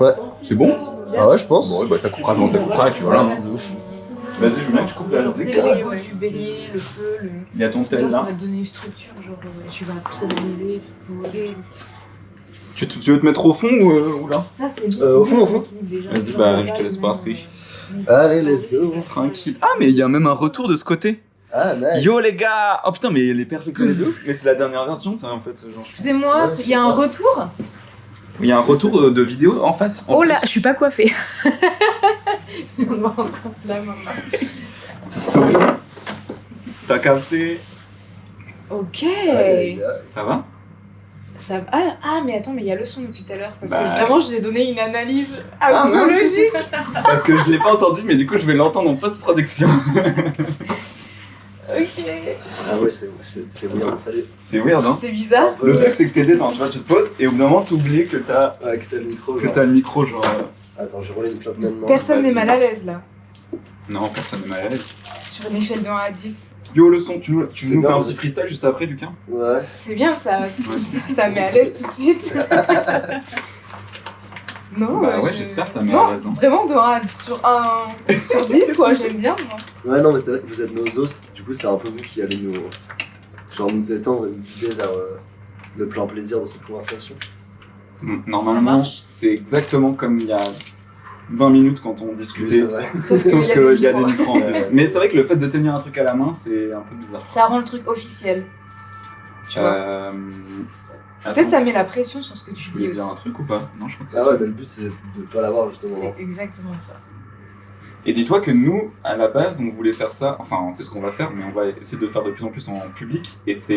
Ouais. C'est bon? Ah ouais, je pense. Bon, bah ça coupera quand ça coupera, et puis voilà. Vas-y, Julien, tu coupes la C'est musique. l'ego du bélier, le feu, le... Il y a ton Toi, tel ça là. va te donner une structure, genre tu vas plus analyser, Tu veux te mettre au fond ou là? Ça c'est bien. Au fond, au fond. Vas-y, bah je te laisse passer. Allez, let's go. Tranquille. Ah, mais il y a même un retour de ce côté. Ah, nice. Yo les gars! Oh putain, mais elle est perfectionnée de ouf. Mais c'est la dernière version, ça en fait, ce genre. Excusez-moi, il y a un retour. Il y a un retour de vidéo en face. Oh là, je suis pas coiffée. Je me rends compte là maintenant. Petite story. T'as capté? Ok. Ça va? Ça... mais attends, mais il y a le son depuis tout à l'heure. Parce Bah, que vraiment, je vous ai donné une analyse mince. astrologique. Parce que je l'ai pas entendu, mais du coup, je vais l'entendre en post-production. Ok. Ah ouais, c'est weird, salut. C'est weird, hein? C'est bizarre. Le truc, c'est que t'es détente, tu vois, tu te poses et au bout d'un moment, t'oublies que t'as Ouais, que t'as le micro. que t'as le micro, genre. Attends, je relais une clope maintenant. Personne n'est Vas-y. mal à l'aise là. Non, personne n'est mal à l'aise. Sur une échelle de 1 à 10. Yo, le son, tu C'est nous fais bien, un vous petit êtes- freestyle juste après, Lucas? Ouais. C'est bien, ça met à l'aise tout de suite. Non, Bah ouais, j'espère que ça met à Non, l'aise, hein. vraiment sur 10 quoi, j'aime bien moi. Ouais, non, mais c'est vrai que vous êtes nos os, du coup, c'est un peu vous qui allez nous détendre et nous guider vers le plein plaisir de cette conversation. Ça Normalement, marche. c'est exactement comme il y a 20 minutes quand on Oui, discutait. c'est vrai. Sauf Sauf qu'il y a des micros en plus. Ouais, Mais c'est vrai que le fait de tenir un truc à la main, c'est un peu bizarre. Ça rend le truc officiel. Tu vois. Peut-être Attends, ça met la pression sur ce que tu tu dis voulais aussi. dire un truc ou pas? Non, je crois que c'est Ah ouais, mais le but, c'est de pas l'avoir, justement. C'est exactement ça. Et dis-toi que nous, à la base, on voulait faire ça, enfin, c'est ce qu'on va faire, mais on va essayer de le faire de plus en plus en public. Et ça,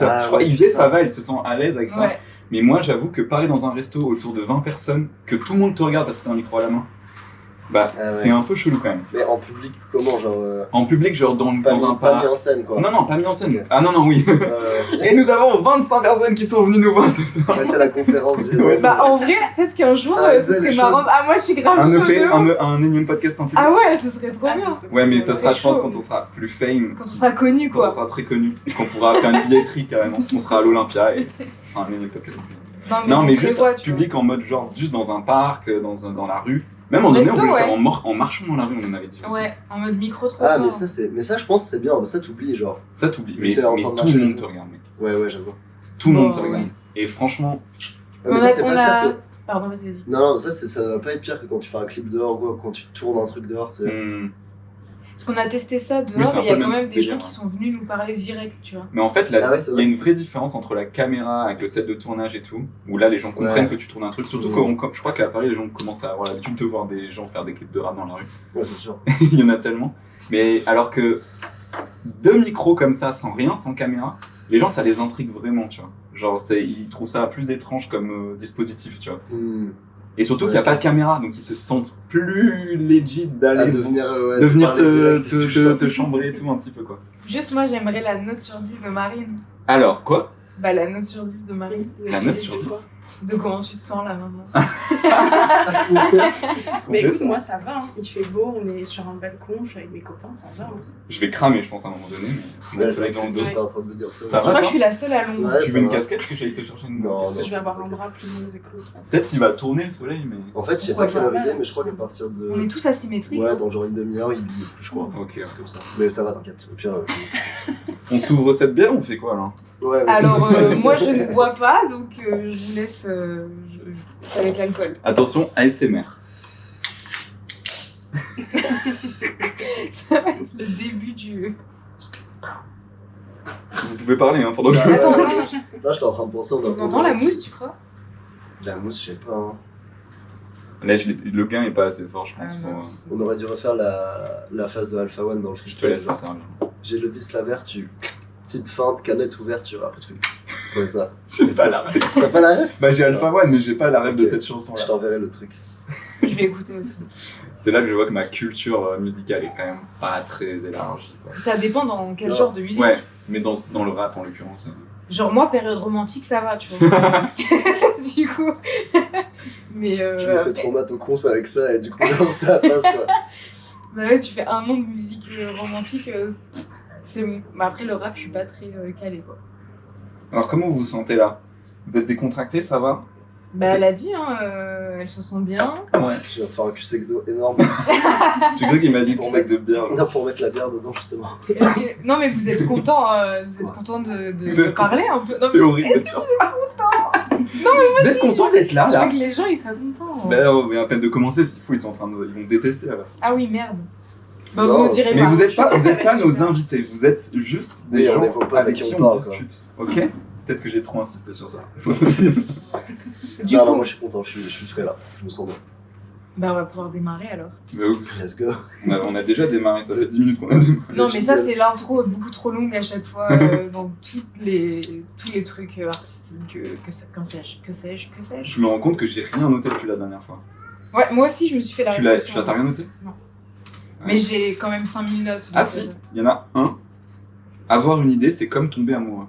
Ah je crois, ouais, Isée, putain. ça va, elle se sent à l'aise avec ça. Ouais. Mais moi, j'avoue que parler dans un resto autour de 20 personnes, que tout le monde te regarde parce que t'as un micro à la main, bah, Ah ouais. c'est un peu chelou quand même. Mais en public, comment, genre. En public, genre dans un Pas mis parc. en scène, quoi. Non, pas mis en scène. Ok. Ah non, oui. Ouais. Et nous avons 25 personnes qui sont venues nous voir ce soir. Ouais, tu sais, la conférence. Ouais, c'est Bah en vrai, peut-être qu'un jour, Ah, ce elle serait est marrant. chaude. Ah moi je suis grave Un chaude. EP, de ouf. un énième podcast en public. Ah ouais, ce serait trop bien. Ouais, mais ça C'est sera, je pense, chaud. quand on sera plus fame. Quand on sera connu Quand on quoi. sera très connu. Et qu'on pourra faire une billetterie carrément. On sera à l'Olympia et fera un énième podcast en public. Non, mais on juste prévoit, tu public en mode genre, juste dans un parc, dans la rue. Même en donné, on Resto, voulait le faire ouais. en marchant dans la rue, on en avait dit vois. aussi. Ouais, en mode micro trop Ah, fort. mais ça, je pense que c'est bien. Ça, t'oublies, genre. Ça t'oublie. Mais Mais, t'es en mais train de tout marcher le monde et te tout. regarde, mec. Ouais, j'avoue. Tout le monde Bon, te regarde. Et franchement, Ouais, mais ça, c'est pas pire que. Pardon, vas-y. Non, ça va pas être pire que quand tu fais un clip dehors ou quand tu tournes un truc dehors, tu sais. Parce qu'on a testé ça Oui, dehors, c'est un il y a peu le quand même même des gens délire, qui sont venus nous parler direct, tu vois. mais en fait, Ah ouais, c'est il y vrai. a une vraie différence entre la caméra avec le set de tournage et tout, où là les gens comprennent que tu tournes un truc. Surtout quand je crois qu'à Paris, les gens commencent à avoir l'habitude de voir des gens faire des clips de rap dans la rue. Ouais, c'est sûr. Il y en a tellement. Mais alors que deux micros comme ça, sans rien, sans caméra, les gens ça les intrigue vraiment, tu vois. Genre, ils trouvent ça plus étrange comme dispositif, tu vois. Et surtout qu'il n'y a pas de caméra, donc ils se sentent plus legit d'aller À devenir, de venir parler direct, ils se touchent pas. te chambrer et tout un petit peu, quoi. Juste moi, j'aimerais la note sur 10 de Marine. Alors, quoi? Bah la note sur 10 de Marine. La note sur 10? De comment tu te sens là maintenant. Mais On fait écoute, ça. moi ça va, hein. Il fait beau, on est sur un balcon, je suis avec mes copains, ça va. Hein. Je vais cramer, je pense, à un moment donné, mais Ouais, c'est vrai que dans le dos. t'es en train de me dire ça. Ça Je crois va, que je suis la seule à Londres. Ouais, Tu ça veux une va. casquette? Parce que j'allais te chercher une Non, casquette. non. Je vais avoir un bras plus long que l'autre. Peut-être qu'il va tourner le soleil, mais. En fait, je sais Pourquoi pas quelle pas heure il est, mais je crois qu'à partir de. On est tous asymétriques. Ouais, hein. dans genre une demi-heure, il dit plus, je crois. Ok. Comme ça. Mais ça va, t'inquiète. Au pire. On s'ouvre cette bière, on fait quoi alors? Ouais, mais Alors moi je ne bois pas, donc je vous laisse. C'est avec l'alcool. Attention, ASMR. Ça va être le début du. Vous pouvez parler hein, pendant que je Ouais. fais Attends, ça. non, Là, j'étais en train de penser. on entend la mousse, tu crois? La mousse, je sais pas. Hein. Là, le gain est pas assez fort, je pense. Ah, pour... mince. On aurait dû refaire la phase de Alpha One dans le Je te freestyle. laisse t'en servir. J'ai le vis la vertu. Petite feinte, canette ouverture. Après, tu fais. Ouais, ça. J'ai pas la rêve. T'as pas la ref? Bah, j'ai Alpha One, mais j'ai pas la rêve de Ok. cette chanson là. Je t'enverrai le truc. Je vais écouter aussi. C'est là que je vois que ma culture musicale est quand même pas très élargie. Quoi. Ça dépend dans quel Non. genre de musique. Ouais, mais dans le rap en l'occurrence. Genre moi, période romantique, ça va, tu vois. Du coup. Mais Je me fais trop mat au cons avec ça et du coup, non, ça passe quoi. bah ouais, tu fais un an de musique romantique, c'est bon. Mais après, le rap, je suis pas très calée, quoi. Alors, comment vous vous sentez là? Vous êtes décontracté, ça va? Bah, elle a dit, hein, elle se sent bien. Ouais. Je vais faire un cul sec d'eau énorme J'ai cru qu'il m'a dit qu'on Pour sait de bière. non, pour mettre la bière dedans, justement. Non, mais vous êtes content, de parler un peu. Non, C'est mais horrible de dire ça. Vous êtes content je- d'être là, Je veux là que les gens ils soient contents. Mais à peine de commencer, s'il faut, ils vont me détester alors. Ah oui, merde. Bah, Non, vous me direz Mais pas. vous Je êtes suis pas, sûre que vous ça êtes va pas être nos super. invités, vous êtes juste des Oui, on gens est vos potes à avec qui qui on on parle, quoi. discute. Ok. Peut-être que j'ai trop insisté sur ça. Du non, coup, non, moi je suis content, je suis frais là, je me sens bien. bah, on va pouvoir démarrer alors. Mais oui, Let's go. on a déjà démarré, ça fait 10 minutes qu'on a démarré. Non, Le mais ça, jingle. c'est l'intro beaucoup trop longue à chaque fois dans tous les trucs artistiques. Que sais-je. Je me rends compte que j'ai rien noté depuis la dernière fois. Ouais, moi aussi, je me suis fait la Tu l'as, réflexion. t'as rien noté? Mais j'ai quand même 5000 notes. Ah donc, si, il y en a un. Avoir une idée, c'est comme tomber amoureux.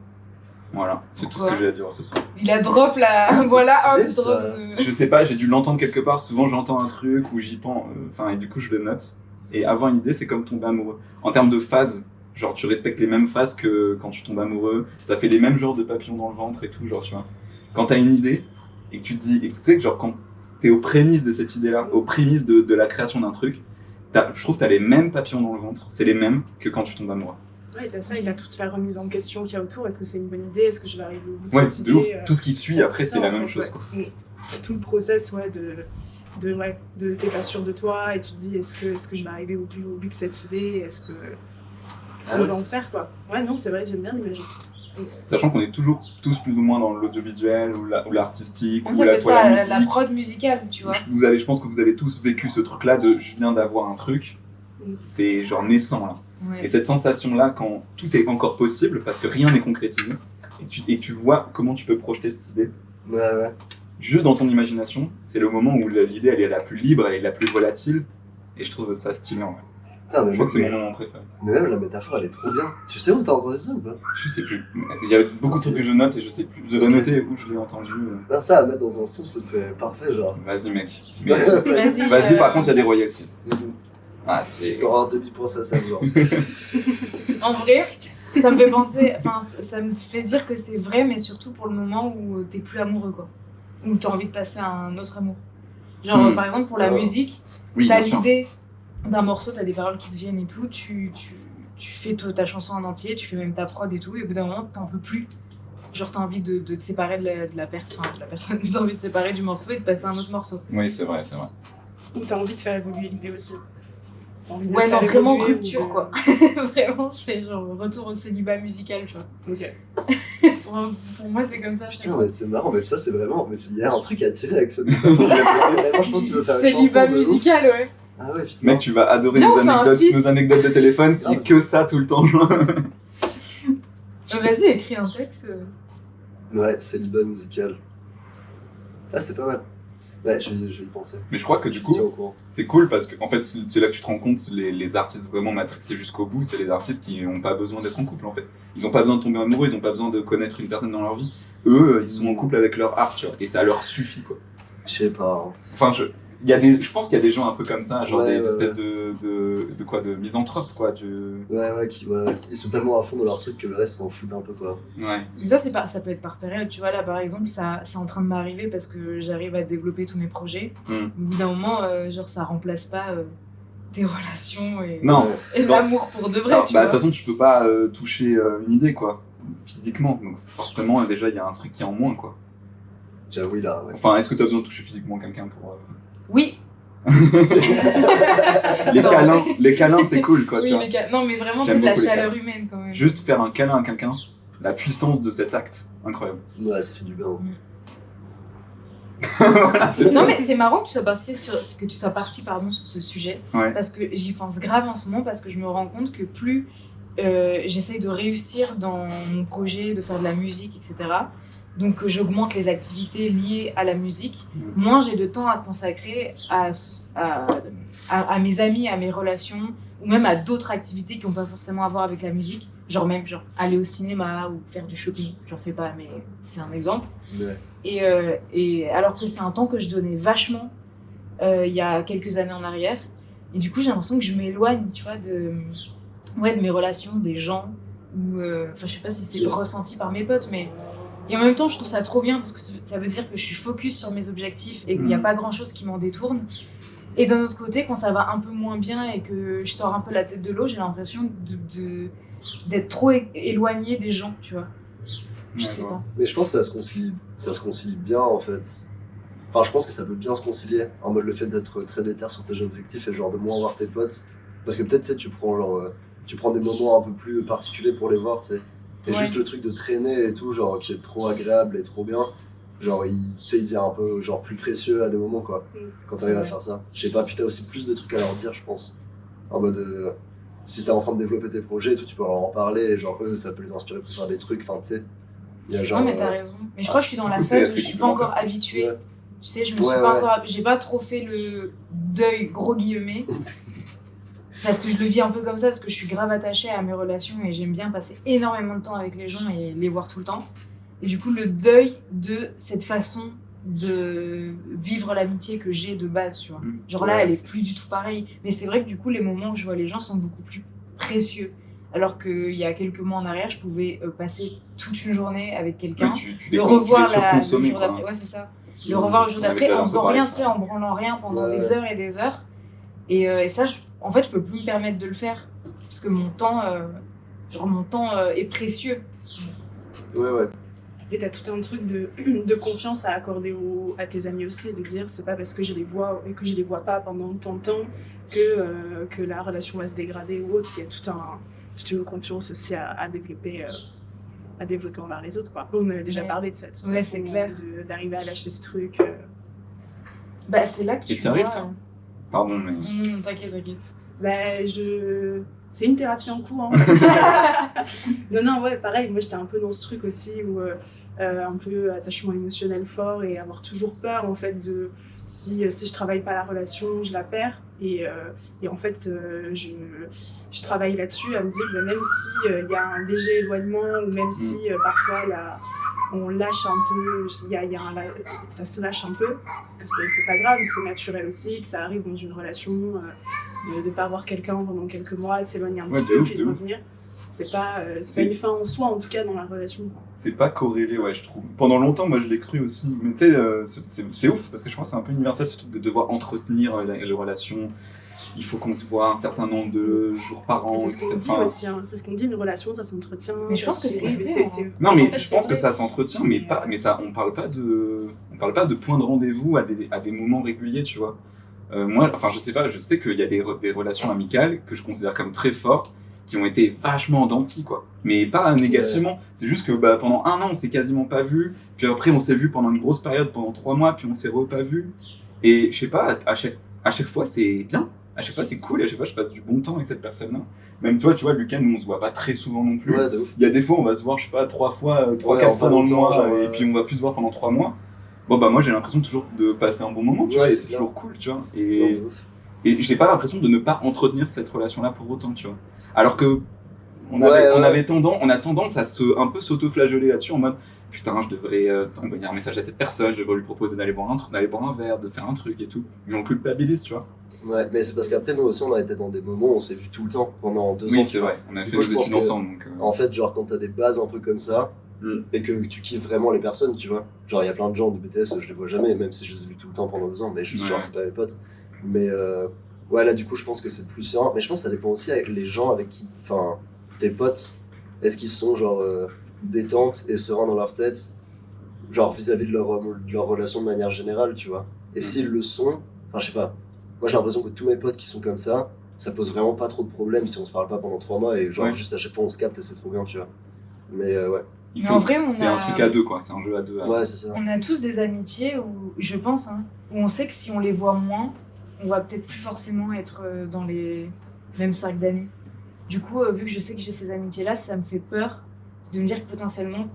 Voilà, c'est tout ce Pourquoi que j'ai à dire ce soir. Il a drop là. Ah, c'est Voilà, stylé, hop, ça. drop. Je sais pas, j'ai dû l'entendre quelque part. Souvent, j'entends un truc ou j'y pense. Et du coup, je le note. Et avoir une idée, c'est comme tomber amoureux. En termes de phases, genre, tu respectes les mêmes phases que quand tu tombes amoureux. Ça fait les mêmes genres de papillons dans le ventre et tout, genre, tu vois. Quand t'as une idée et que tu te dis, et tu sais que genre, quand t'es aux prémices de cette idée-là, aux prémices de la création d'un truc, je trouve que t'as les mêmes papillons dans le ventre. C'est les mêmes que quand tu tombes amoureux. Ouais, t'as ça, il y a toute la remise en question qu'il y a autour. Est-ce que c'est une bonne idée? Est-ce que je vais arriver au bout de Ouais, cette de ouf. idée Tout ce qui suit après, c'est ça, la en même fait, chose, ouais. quoi. Tout le process, ouais, de t'es pas sûr de toi et tu te dis est-ce que je vais arriver au bout de cette idée? Est-ce que Ah on ouais, va en c'est- faire quoi? Ouais, non, c'est vrai, j'aime bien l'imaginer. Sachant qu'on est toujours tous plus ou moins dans l'audiovisuel ou l'artistique On ou la s'appelle ça musique. la prod musicale, tu vois. Je pense que vous avez tous vécu ce truc-là de je viens d'avoir un truc, c'est genre naissant là. Ouais. Et cette sensation-là, quand tout est encore possible, parce que rien n'est concrétisé, et tu vois comment tu peux projeter cette idée, Ouais. juste dans ton imagination, c'est le moment où l'idée elle est la plus libre, elle est la plus volatile, et je trouve ça stylé en vrai. Ah, mais, Je crois que c'est mais, mon moment préféré. mais même la métaphore, elle est trop bien. Tu sais où t'as entendu ça ou pas? Je sais plus. Il y a beaucoup de trucs que je note et je sais plus. Je devrais noter où je l'ai entendu. Non, ça à mettre dans un son, ce serait parfait, genre. Vas-y mec. Mais- Vas-y, par contre il y a des royalties. Ah c'est... T'auras un demi-point, ça, genre. En vrai, ça me fait penser, enfin, ça me fait dire que c'est vrai, mais surtout pour le moment où t'es plus amoureux, quoi. Où t'as envie de passer à un autre amour. Genre, par exemple, pour la Oh. musique, Oui, t'as bien sûr. l'idée d'un morceau, t'as des paroles qui te viennent et tout, tu fais ta chanson en entier, tu fais même ta prod et tout, et au bout d'un moment, t'en peux plus. Genre, t'as envie de te séparer de la personne, t'as envie de te séparer du morceau et de passer à un autre morceau. Oui, c'est vrai, c'est vrai. Ou t'as envie de faire évoluer l'idée aussi. T'as envie de Ouais, la non, faire vraiment évoluer rupture, ou de- quoi. Vraiment, c'est genre retour au célibat musical, tu vois. Ok. Pour moi, c'est comme ça. à chaque Putain, fois. mais c'est marrant, mais ça, c'est vraiment. Mais il y a un truc à tirer avec ça. Vraiment, je pense qu'il veut faire une chanson Célibat de ouf. musical, ouais. Ah ouais, putain. Mec, tu vas adorer Viens, on fait un feat. nos anecdotes de téléphone, c'est Ah. que ça tout le temps. Vas-y, écris un texte. Ouais, célibat musical. Ah, c'est pas mal. Ouais, je vais y penser. Mais je crois que du Je coup, tiens au courant. c'est cool parce que en fait, c'est là que tu te rends compte, les artistes vraiment matrixés jusqu'au bout, c'est les artistes qui n'ont pas besoin d'être en couple en fait. Ils n'ont pas besoin de tomber amoureux, ils n'ont pas besoin de connaître une personne dans leur vie. Eux, ils sont en couple avec leur art, tu vois, et ça leur suffit quoi. Je sais pas. Hein. Enfin, je pense qu'il y a des gens un peu comme ça, genre Ouais, des ouais, espèces de misanthropes quoi. Ouais. Ils sont tellement à fond dans leur truc que le reste s'en foutent un peu, quoi. Ouais. Mais ça peut être par période. Tu vois, là, par exemple, c'est en train de m'arriver parce que j'arrive à développer tous mes projets. Mm. Au bout d'un moment, genre, ça remplace pas tes relations et, Non. et Non. l'amour pour de vrai, Ça, tu bah, de vois. toute façon, tu peux pas toucher une idée, quoi, physiquement. Donc, forcément, déjà, il y a un truc qui est en moins, quoi. J'avoue, là, ouais. Enfin, est-ce que tu as besoin de toucher physiquement quelqu'un pour. Oui, Les câlins, c'est cool, quoi, tu oui vois. les gars. Non, mais vraiment, J'aime c'est de la beaucoup les chaleur câlins. humaine quand même. Juste faire un câlin à quelqu'un, la puissance de cet acte, incroyable. Ouais, ça fait du bien. Voilà, c'est Non tout. mais c'est marrant que tu sois parti sur ce sujet Ouais. parce que j'y pense grave en ce moment parce que je me rends compte que plus j'essaye de réussir dans mon projet, de faire de la musique, etc. Donc que j'augmente les activités liées à la musique, moins j'ai de temps à consacrer à mes amis, à mes relations ou même à d'autres activités qui n'ont pas forcément à voir avec la musique. Genre aller au cinéma ou faire du shopping. J'en fais pas mais c'est un exemple. Ouais. Et alors que c'est un temps que je donnais vachement il y a quelques années en arrière. Et du coup, j'ai l'impression que je m'éloigne, tu vois, de mes relations, des gens. Ou, enfin, je sais pas si c'est Yes. ressenti par mes potes, mais Et en même temps, je trouve ça trop bien parce que ça veut dire que je suis focus sur mes objectifs et qu'il n'y a pas grand-chose qui m'en détourne. Et d'un autre côté, quand ça va un peu moins bien et que je sors un peu la tête de l'eau, j'ai l'impression d'être trop éloignée des gens, tu vois. Je sais pas. Mais je pense que ça se concilie bien en fait. Enfin, je pense que ça peut bien se concilier. En mode le fait d'être très déter sur tes objectifs et genre de moins voir tes potes. Parce que peut-être, tu sais, tu prends des moments un peu plus particuliers pour les voir, tu sais. Et juste le truc de traîner et tout, genre, qui est trop agréable et trop bien, genre, il devient un peu, genre, plus précieux à des moments, quoi. Quand t'arrives à faire ça. Je sais pas, puis t'as aussi plus de trucs à leur dire, je pense. En mode, si t'es en train de développer tes projets et tout, tu peux leur en parler, et genre, eux, ça peut les inspirer pour faire des trucs, enfin, tu sais. Il y a genre. Non, mais t'as raison. Mais je crois que je suis dans la phase où je suis pas encore habituée. Ouais. Tu sais, je me suis pas encore. J'ai pas trop fait le deuil, gros guillemets. Parce que je le vis un peu comme ça, parce que je suis grave attachée à mes relations et j'aime bien passer énormément de temps avec les gens et les voir tout le temps. Et du coup, le deuil de cette façon de vivre l'amitié que j'ai de base, tu vois. Genre là, elle est plus du tout pareille. Mais c'est vrai que du coup, les moments où je vois les gens sont beaucoup plus précieux. Alors qu'il y a quelques mois en arrière, je pouvais passer toute une journée avec quelqu'un, le revoir le jour d'après. Ouais, c'est ça. Le revoir le jour d'après en faisant rien, tu sais, en branlant rien pendant des heures et des heures. Et ça, en fait, je peux plus me permettre de le faire parce que mon temps est précieux. Ouais. Et t'as tout un truc de confiance à accorder à tes amis aussi, de dire c'est pas parce que je les vois et que je les vois pas pendant tant de temps que la relation va se dégrader ou autre. Il y a toute une confiance aussi à développer envers les autres, quoi. On avait déjà parlé de ça. Ouais, c'est clair. D'arriver à lâcher ce truc. Bah, c'est là que tu arrives, vois... toi Pardon, mais... Non, t'inquiète. Bah, c'est une thérapie en cours. Hein. Non, ouais, pareil. Moi, j'étais un peu dans ce truc aussi où un peu attachement émotionnel fort et avoir toujours peur, en fait, de si je travaille pas la relation, je la perds. Et en fait, je travaille là-dessus à me dire que même s'il y a un léger éloignement ou même si parfois on lâche un peu, ça se lâche un peu, que c'est pas grave, que c'est naturel aussi, que ça arrive dans une relation, de ne pas voir quelqu'un pendant quelques mois, de s'éloigner un petit peu, puis de revenir. C'est pas une fin en soi, en tout cas, dans la relation. C'est pas corrélé, ouais, je trouve. Pendant longtemps, moi, je l'ai cru aussi. Mais tu sais, c'est ouf, parce que je pense que c'est un peu universel, ce truc de devoir entretenir les relations. Il faut qu'on se voit un certain nombre de jours par an. C'est ce qu'on dit aussi, hein. C'est ce qu'on dit, une relation, ça s'entretient. Mais je pense que c'est Non, mais en fait, je pense que ça s'entretient, mais ça, on parle pas de points de rendez-vous à des moments réguliers, tu vois. Moi, enfin, je sais pas, je sais qu'il y a des relations amicales que je considère comme très fortes, qui ont été vachement en dents de scie, quoi. Mais pas négativement. C'est juste que pendant 1 an, on s'est quasiment pas vu. Puis après, on s'est vu pendant une grosse période, pendant 3 mois, puis on s'est repas vu. Et je sais pas, à chaque fois, c'est bien. À chaque fois, c'est cool. Et à chaque fois, je passe du bon temps avec cette personne-là. Même toi, tu vois, Lucas, nous, on se voit pas très souvent non plus. Ouais, de ouf. Il y a des fois, on va se voir, je sais pas, 3 fois, 4 fois dans le mois, et puis on va plus se voir pendant 3 mois. Bon, moi, j'ai l'impression toujours de passer un bon moment, tu vois, et c'est toujours cool, tu vois. Et j'ai pas l'impression de ne pas entretenir cette relation-là pour autant, tu vois. Alors que on a tendance à un peu s'auto-flageller là-dessus en mode putain, je devrais envoyer un message à cette personne, je devrais lui proposer d'aller boire un verre, de faire un truc et tout. Mais on culpabilise, tu vois. Ouais, mais c'est parce qu'après, nous aussi, on a été dans des moments où on s'est vu tout le temps pendant 2 ans. Oui, c'est vrai, on a fait nos études ensemble. Donc, En fait, genre, quand t'as des bases un peu comme ça, et que tu kiffes vraiment les personnes, tu vois. Genre, il y a plein de gens de BTS, je les vois jamais, même si je les ai vus tout le temps pendant 2 ans, mais je suis sûr que c'est pas mes potes. Mais ouais, là, du coup, je pense que c'est plus serein. Mais je pense que ça dépend aussi avec les gens avec qui. Enfin, tes potes, est-ce qu'ils sont genre détentes et sereins dans leur tête, genre vis-à-vis de leur relation de manière générale, tu vois. Et s'ils le sont, enfin, je sais pas. Moi, j'ai l'impression que tous mes potes qui sont comme ça pose vraiment pas trop de problèmes si on se parle pas pendant 3 mois et genre juste à chaque fois on se capte et c'est trop bien, tu vois. Mais ouais. En vrai, c'est un truc à 2, quoi. C'est un jeu à 2. Ouais, c'est ça. On a tous des amitiés où, je pense, où on sait que si on les voit moins, on va peut-être plus forcément être dans les mêmes cercles d'amis. Du coup, vu que je sais que j'ai ces amitiés-là, ça me fait peur de me dire que potentiellement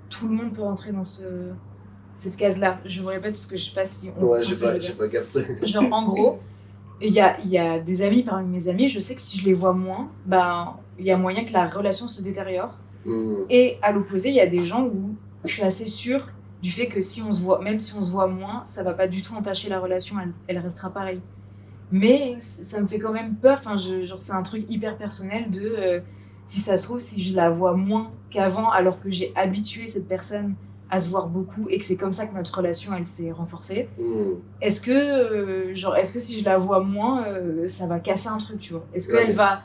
tout le monde peut rentrer dans cette case-là. Je vous répète parce que je sais pas si on... Ouais, j'ai pas capté. Genre, en gros, il y a des amis parmi mes amis, je sais que si je les vois moins, il y a moyen que la relation se détériore. Et à l'opposé, il y a des gens où je suis assez sûre du fait que si on se voit, même si on se voit moins, ça va pas du tout entacher la relation, elle restera pareille. Mais ça me fait quand même peur, genre c'est un truc hyper personnel de si ça se trouve, si je la vois moins qu'avant, alors que j'ai habitué cette personne à se voir beaucoup et que c'est comme ça que notre relation elle s'est renforcée. Est-ce que si je la vois moins, ça va casser un truc, tu vois? Est-ce qu'elle va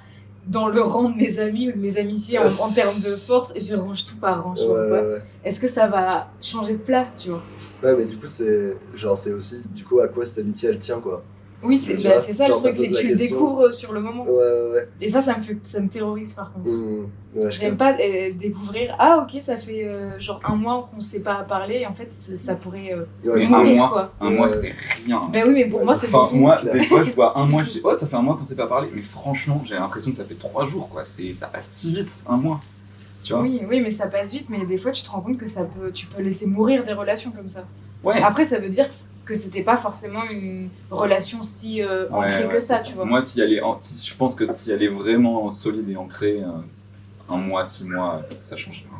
dans le rang de mes amis ou de mes amitiés en termes de force, je range tout par rang, ouais. Est-ce que ça va changer de place, tu vois? Ouais, mais du coup, c'est aussi du coup à quoi cette amitié elle tient, quoi. Oui, c'est ça le truc, c'est que tu le découvres sur le moment. Ouais. Et ça me terrorise par contre. Ouais, j'aime pas découvrir, ah ok, ça fait genre un mois qu'on s'est pas parlé, et en fait ça pourrait mourir, un mois c'est rien. Ben oui, mais pour moi c'est moi, des fois je vois un mois, je dis oh ça fait un mois qu'on s'est pas parlé, mais franchement j'ai l'impression que ça fait 3 jours, quoi. Ça passe si vite, un mois. Tu vois? Oui, mais ça passe vite, mais des fois tu te rends compte que tu peux laisser mourir des relations comme ça. Ouais. Après ça veut dire que c'était pas forcément une relation si ancrée que ça, tu vois. Moi, je pense que si elle est vraiment solide et ancrée, 1 mois, 6 mois, ça change rien.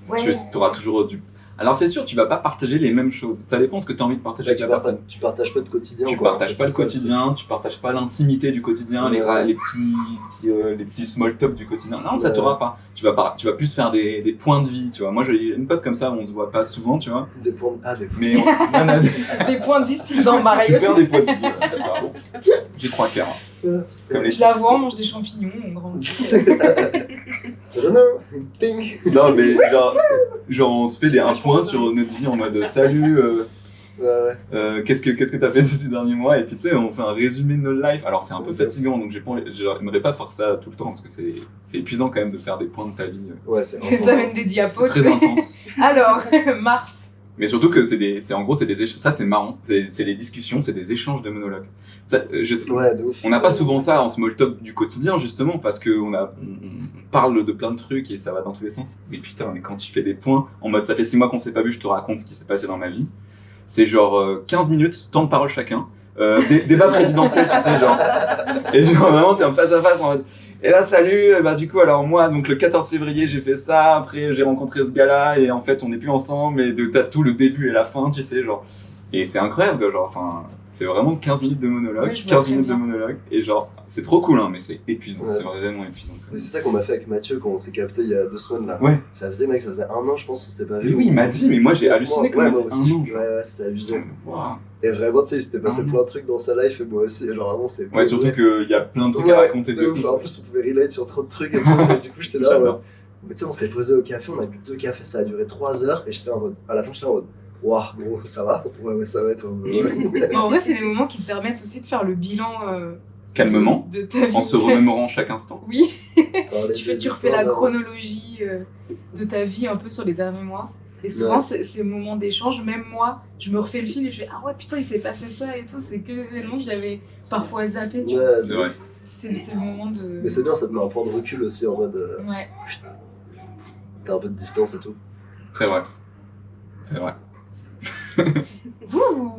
Ouais. Tu auras toujours du... Alors c'est sûr, tu vas pas partager les mêmes choses. Ça dépend de ce que tu as envie de partager avec la personne. Tu partages pas de quotidien. Tu partages pas le quotidien, tu partages pas l'intimité du quotidien, les petits small talk du quotidien. Non, ça t'aura pas. Tu vas plus faire des points de vie, tu vois. Moi j'ai une pote comme ça, on se voit pas souvent, tu vois. Des points des points de vie style dans Mario. Tu peux faire des points de vie. J'ai 3 quarts. Je la vois, on mange des champignons, on grandit. Non mais genre on se fait un point sur notre vie en mode salut, qu'est-ce que t'as fait ces derniers mois, et puis tu sais on fait un résumé de notre life. Alors c'est un peu fatigant, donc j'aimerais pas faire ça tout le temps parce que c'est épuisant quand même de faire des points de ta vie. Ouais, c'est t'amènes des diapos, c'est très intense. Alors Mars. Mais surtout que ça c'est marrant, c'est des discussions, c'est des échanges de monologues. Ça, de ouf. On n'a pas souvent ça en small talk du quotidien justement parce qu'on parle de plein de trucs et ça va dans tous les sens. Mais putain, mais quand tu fais des points en mode ça fait 6 mois qu'on s'est pas vu, je te raconte ce qui s'est passé dans ma vie. C'est genre 15 minutes, temps de parole chacun, débat présidentiel, tu sais, genre. Et genre vraiment t'es en face à face en mode. Et là, salut, du coup, alors moi, donc le 14 février, j'ai fait ça, après j'ai rencontré ce gars-là, et en fait, on n'est plus ensemble, et t'as tout le début et la fin, tu sais, genre. Et c'est incroyable, genre, enfin, c'est vraiment 15 minutes de monologue, 15 minutes de monologue, et genre, c'est trop cool, hein, mais c'est épuisant, c'est vraiment épuisant. Mais c'est ça qu'on m'a fait avec Mathieu quand on s'est capté il y a 2 semaines, là. Ouais. Ça faisait 1 an, je pense, qu'on s'était pas vu. Oui, il m'a dit, mais moi j'ai halluciné quand moi aussi. Ouais, c'était amusant. Wow. Et vraiment, tu sais, il s'était passé plein de trucs dans sa life, et moi aussi, genre vraiment, c'est... Ouais, surtout qu'il y a plein de trucs à raconter de ouf. En plus, on pouvait relate sur trop de trucs, et, du coup, j'étais là, Mais tu sais, on s'est posé au café, on a bu 2 cafés, ça a duré 3 heures, et j'étais en mode... À la fin, j'étais en mode... Waouh, gros, ça va? Ouais, ça va, toi. En vrai, c'est les moments qui te permettent aussi de faire le bilan... calmement, de ta vie. En se remémorant chaque instant. Oui. Tu refais la chronologie de ta vie un peu sur les derniers mois. Et souvent, ces moments d'échange, même moi, je me refais le film et je fais ah ouais, putain, il s'est passé ça et tout. C'est que des éléments que j'avais parfois zappés. C'est vrai. C'est le moment de. Mais c'est bien, ça te met un point de recul aussi en mode. Ouais. T'as un peu de distance et tout. C'est vrai. C'est vrai. Vous,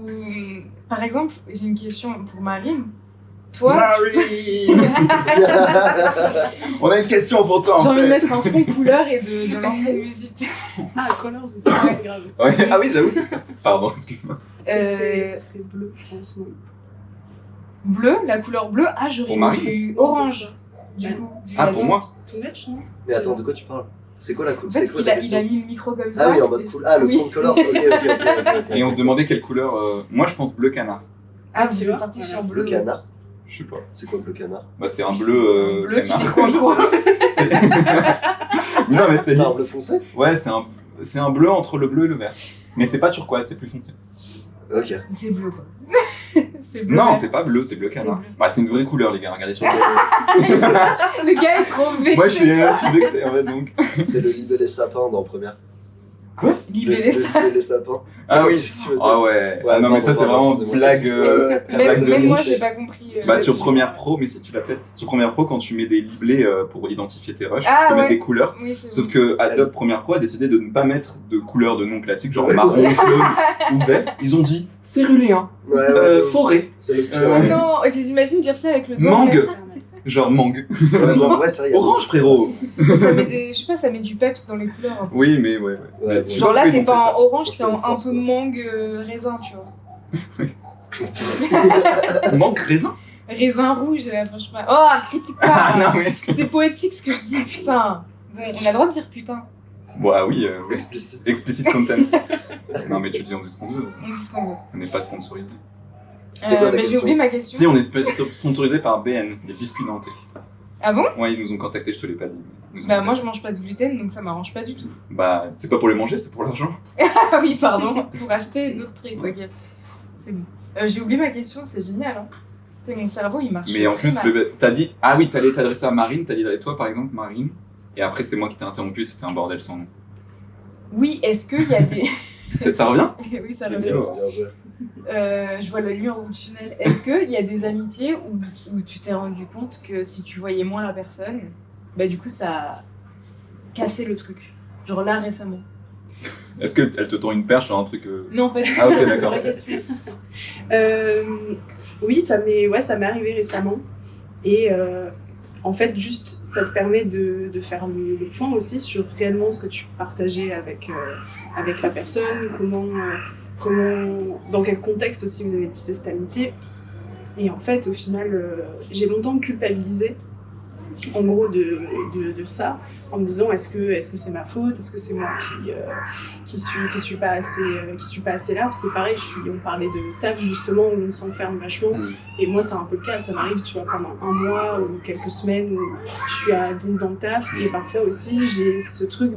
par exemple, j'ai une question pour Marine. Toi, on a une question pour toi. J'ai envie de mettre un fond couleur et de lancer une musique. Ah, Colors, c'est grave. Ouais. Ah oui, j'avoue, c'est ça. Pardon, excuse-moi. Ce serait bleu, je pense. Non. Bleu, la couleur bleue. Ah, j'aurais eu orange. Du coup, pour moi. Tout match, non? Mais attends, de quoi tu parles? C'est quoi la couleur? En fait, il a mis le micro comme ça. Ah oui, en mode cool. Ah, le fond de Colors. Ok. Et on se demandait quelle couleur. Moi, je pense bleu canard. Ah, tu es parti sur bleu. Bleu canard? Je sais pas. C'est quoi bleu canard? Bah, c'est un bleu. Bleu canard. qui fait quoi? Non, mais c'est un bleu foncé? Ouais, c'est un bleu entre le bleu et le vert. Mais c'est pas turquoise, c'est plus foncé. Ok. C'est bleu, quoi. C'est bleu. Non, c'est pas bleu, c'est bleu canard. Bah, c'est une vraie couleur, les gars, regardez sur le gars est trop vexé. Moi, je suis vexé, en fait, donc. C'est le libellé sapin dans Première. Quoi? Libellé sapin. Ah oui. Ah ouais. Ah non, mais ça, c'est vraiment blague. Même moi, j'ai pas compris. Bah, sur Première Pro, mais si tu l'as peut-être. Sur Première Pro, quand tu mets des libellés pour identifier tes rushs, tu peux mettre des couleurs. Oui, sauf que Adobe Première Pro a décidé de ne pas mettre de couleurs de nom classiques, genre marron, jaune ou vert. Ils ont dit céruléen, forêt. C'est le pire. Non, je les imagine dire ça avec le doigt. Mangue. Genre mangue. Orange, frérot. Ça met je sais pas, ça met du peps dans les couleurs. Un peu. Oui, mais ouais. Genre là, t'es pas en orange, t'es en un peu mangue raisin, tu vois. Mangue raisin? Raisin rouge, franchement. Oh, critique pas. Non, mais... C'est poétique ce que je dis, putain. Bon, on a le droit de dire putain. Bah oui, Explicite. explicit content. Non mais tu dis on dit ce qu'on veut. On dit ce qu'on veut. On n'est pas sponsorisé. C'était quoi ta J'ai question? oublié ma question. Si, on est sponsorisé par BN, les biscuits nantais. Ah bon? Ouais, ils nous ont contactés, je te l'ai pas dit. Ils nous ont Bah moi contactés. je mange pas de gluten donc ça m'arrange pas du tout. Bah, c'est pas pour les manger, c'est pour l'argent. Ah oui pardon, pour acheter d'autres trucs, ok. C'est bon. J'ai oublié ma question, c'est génial hein. C'est mon cerveau il marche. Mais en très plus, mal. t'as dit, ah oui, t'allais t'adresser à Marine, t'as dit, toi par exemple, Marine. Et après, c'est moi qui t'ai interrompu, c'était un bordel sans nom. Oui, est-ce qu'il y a des... Ça revient? Oui ça Bien revient. joué, bien joué. Je vois la lueur au bout du tunnel. Est-ce qu'il y a des amitiés où tu t'es rendu compte que si tu voyais moins la personne, bah du coup ça a cassé le truc? Genre là récemment. Est-ce qu'elle te tend une perche sur un truc Non, pas du tout. Ah, ok, c'est d'accord. la question. Oui, ça m'est arrivé récemment. Et en fait, juste, ça te permet de faire le point aussi sur réellement ce que tu partageais avec la personne, comment, dans quel contexte aussi vous avez tissé cette amitié. Et en fait, au final, j'ai longtemps culpabilisé, en gros, de ça, en me disant est-ce que c'est ma faute, est-ce que c'est moi qui suis pas assez là, parce que pareil, on parlait de taf justement où on s'enferme vachement, et moi c'est un peu le cas, ça m'arrive, tu vois, pendant un mois ou quelques semaines où je suis donc dans le taf, et parfois aussi j'ai ce truc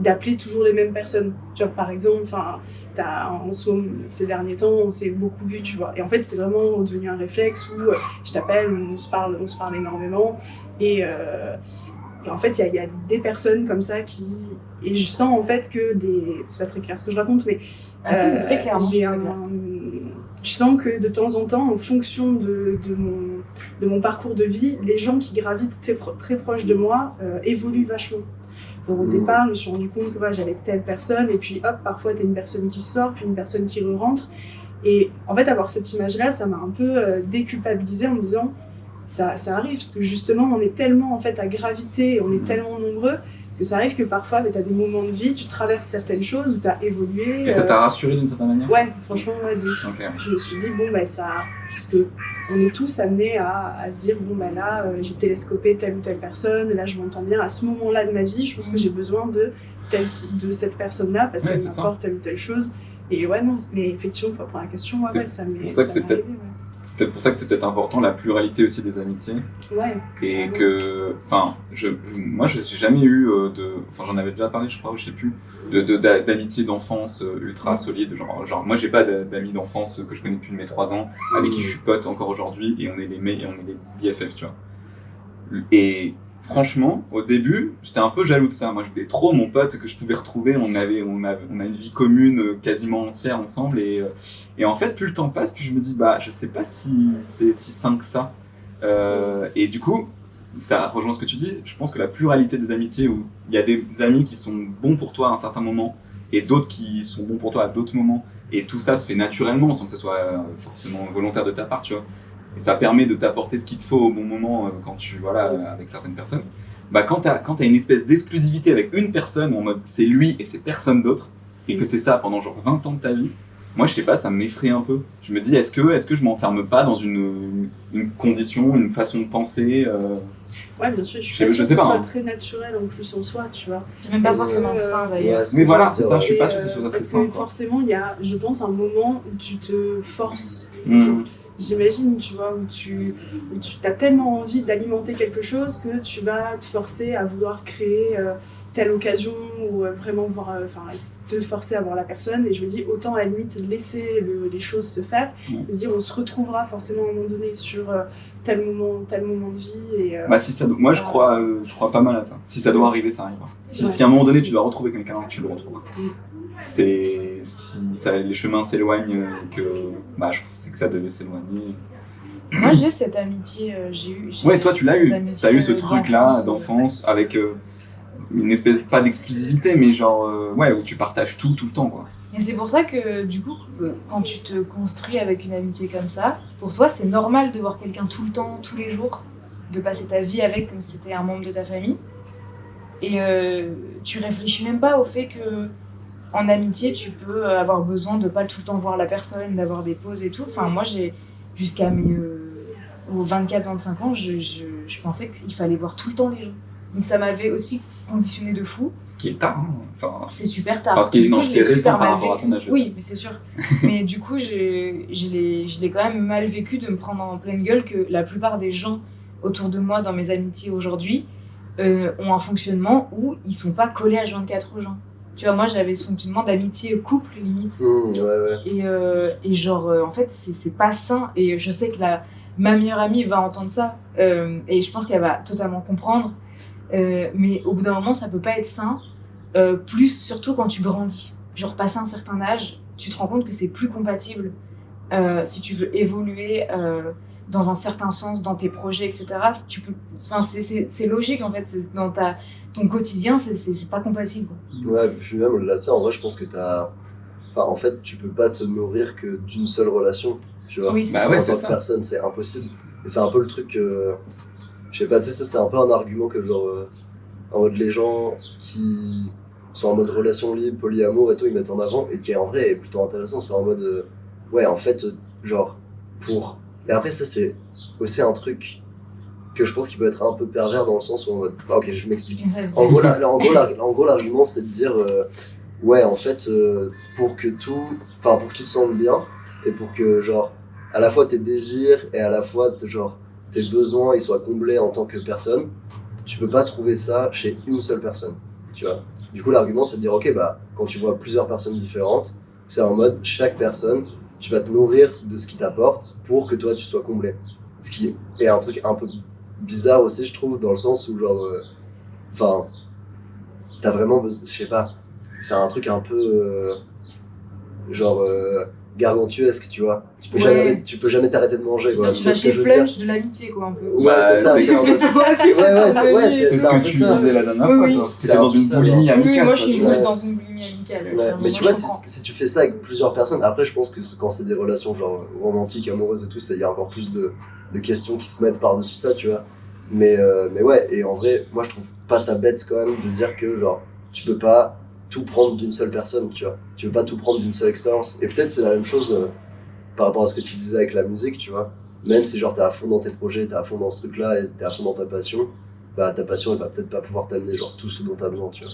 d'appeler toujours les mêmes personnes, tu vois, par exemple, en ce moment, ces derniers temps, on s'est beaucoup vu, tu vois. Et en fait, c'est vraiment devenu un réflexe où je t'appelle, on se parle énormément. Et en fait, il y a des personnes comme ça qui... Et je sens en fait que c'est pas très clair ce que je raconte, mais... Ah si, c'est très clair. Je sens que de temps en temps, en fonction de mon parcours de vie, les gens qui gravitent très proches de moi évoluent vachement. Donc, au départ, je me suis rendu compte que j'avais telle personne, et puis hop, parfois t'as une personne qui sort, puis une personne qui re-rentre. Et en fait, avoir cette image-là, ça m'a un peu déculpabilisée en me disant, ça arrive, parce que justement, on est tellement en fait à graviter, on est tellement nombreux, que ça arrive que parfois, t'as des moments de vie, tu traverses certaines choses où t'as évolué. Et ça t'a rassuré d'une certaine manière? Ouais, franchement, ouais, de ouf. Okay. Je me suis dit, parce que on est tous amenés à se dire, là, j'ai télescopé telle ou telle personne, là, je m'entends bien. À ce moment-là de ma vie, je pense que j'ai besoin de cette personne-là, parce qu'elle m'apporte telle ou telle chose. Et ouais, non, mais effectivement, pour répondre à la question, ça m'est arrivé. C'est peut-être pour ça que c'est peut-être important, la pluralité aussi des amitiés. Ouais. Et que, moi, je n'ai jamais eu j'en avais déjà parlé, je crois, je sais plus, d'amitié d'enfance ultra solide. Genre, moi, j'ai pas d'amis d'enfance que je connais depuis mes 3 ans, avec qui je suis pote encore aujourd'hui, et on est des BFF, tu vois. Et franchement, au début, j'étais un peu jaloux de ça. Moi, je voulais trop mon pote que je pouvais retrouver. On a une vie commune quasiment entière ensemble. Et en fait, plus le temps passe, plus je me dis, je sais pas si c'est si sain que ça. Et du coup, ça rejoint ce que tu dis. Je pense que la pluralité des amitiés, où il y a des amis qui sont bons pour toi à un certain moment, et d'autres qui sont bons pour toi à d'autres moments, et tout ça se fait naturellement, sans que ce soit forcément volontaire de ta part, tu vois. Et ça permet de t'apporter ce qu'il te faut au bon moment quand avec certaines personnes. Quand t'as une espèce d'exclusivité avec une personne, en mode c'est lui et c'est personne d'autre, et que c'est ça pendant genre 20 ans de ta vie, moi je sais pas, ça m'effraie un peu. Je me dis, est-ce que je m'enferme pas dans une condition, une façon de penser Ouais, bien sûr, je sais pas, que ce soit très naturel en plus en soi, tu vois. C'est même pas forcément sain d'ailleurs. Ouais, mais voilà, c'est ça, je suis pas sûr que ce soit très sain. Parce que forcément, il y a, je pense, un moment où tu te forces. J'imagine, tu vois, où tu as tellement envie d'alimenter quelque chose que tu vas te forcer à vouloir créer telle occasion ou vraiment te forcer à voir la personne. Et je me dis, autant à la limite laisser les choses se faire, et se dire on se retrouvera forcément à un moment donné sur tel moment de vie. Et, moi je crois pas mal à ça. Si ça doit arriver, ça arrivera. Si à un moment donné tu dois retrouver quelqu'un, tu le retrouveras. Si les chemins s'éloignent et que c'est que ça devait s'éloigner. Moi j'ai cette amitié, Ouais, toi tu l'as eu. T'as eu ce truc-là d'enfance avec une espèce, pas d'exclusivité, mais genre, où tu partages tout le temps, quoi. Et c'est pour ça que, du coup, quand tu te construis avec une amitié comme ça, pour toi, c'est normal de voir quelqu'un tout le temps, tous les jours, de passer ta vie avec comme si c'était un membre de ta famille. Et tu réfléchis même pas au fait que, en amitié, tu peux avoir besoin de pas tout le temps voir la personne, d'avoir des pauses et tout. Enfin, moi, jusqu'à mes 24-25 ans, je pensais qu'il fallait voir tout le temps les gens. Donc ça m'avait aussi conditionné de fou. Ce qui est tard, hein. Enfin, c'est super tard. Parce que non, je j'étais l'ai super récent par mal rapport à ton vécu. âge. Oui, mais c'est sûr. Mais du coup, je l'ai quand même mal vécu de me prendre en pleine gueule que la plupart des gens autour de moi, dans mes amitiés aujourd'hui, ont un fonctionnement où ils sont pas collés à 24 aux gens. Tu vois, moi j'avais ce fonctionnement d'amitié couple limite. Et genre, en fait, c'est pas sain. Et je sais que ma meilleure amie va entendre ça. Et je pense qu'elle va totalement comprendre. Mais au bout d'un moment, ça peut pas être sain. Plus surtout quand tu grandis. Genre, passé un certain âge, tu te rends compte que c'est plus compatible si tu veux évoluer dans un certain sens, dans tes projets, etc. C'est logique en fait. Dans ton quotidien, c'est pas compatible. Quoi. Ouais, puis même là, ça, en vrai, je pense que en fait, tu peux pas te nourrir que d'une seule relation. Tu vois, oui, en tant que personne, c'est impossible. Et c'est un peu le truc. Je sais pas, tu sais, ça, c'est un peu un argument que genre. En mode les gens qui sont en mode relation libre, polyamour et tout, ils mettent en avant, et qui en vrai est plutôt intéressant. C'est en mode. Ouais, en fait, genre. Et après, ça, c'est aussi un truc que je pense qu'il peut être un peu pervers dans le sens où en mode. Ah, ok, je m'explique. En gros, l'argument, c'est de dire. Ouais, en fait, pour que tu te sentes bien, et pour que, genre, à la fois tes désirs et à la fois, genre, tes besoins, ils soient comblés en tant que personne, tu peux pas trouver ça chez une seule personne, tu vois. Du coup, l'argument, c'est de dire, ok, bah, quand tu vois plusieurs personnes différentes, c'est en mode, chaque personne, tu vas te nourrir de ce qui t'apporte pour que toi, tu sois comblé. Ce qui est un truc un peu bizarre aussi, je trouve, dans le sens où, genre, t'as vraiment besoin, je sais pas, c'est un truc un peu, gargantuesque, tu vois. Tu peux jamais t'arrêter de manger, quoi. Là, tu vas chez Flunch de l'amitié, quoi, un peu. Ouais, c'est ça. C'est en mode... c'est ce que tu disais la dernière fois, toi. T'étais dans une boulimie amicale. Oui, moi, je suis dans une boulimie amicale. Ouais. Mais tu vois, si tu fais ça avec plusieurs personnes, après, je pense que quand c'est des relations, genre, romantiques, amoureuses et tout, il y a encore plus de questions qui se mettent par-dessus ça, tu vois. Mais ouais, et en vrai, moi, je trouve pas ça bête, quand même, de dire que, genre, tu peux pas tout prendre d'une seule personne, tu vois. Tu veux pas tout prendre d'une seule expérience. Et peut-être c'est la même chose par rapport à ce que tu disais avec la musique, tu vois. Même si genre t'es à fond dans tes projets, t'es à fond dans ce truc-là et t'es à fond dans ta passion, bah ta passion elle va peut-être pas pouvoir t'amener genre tout ce dont t'as besoin, tu vois.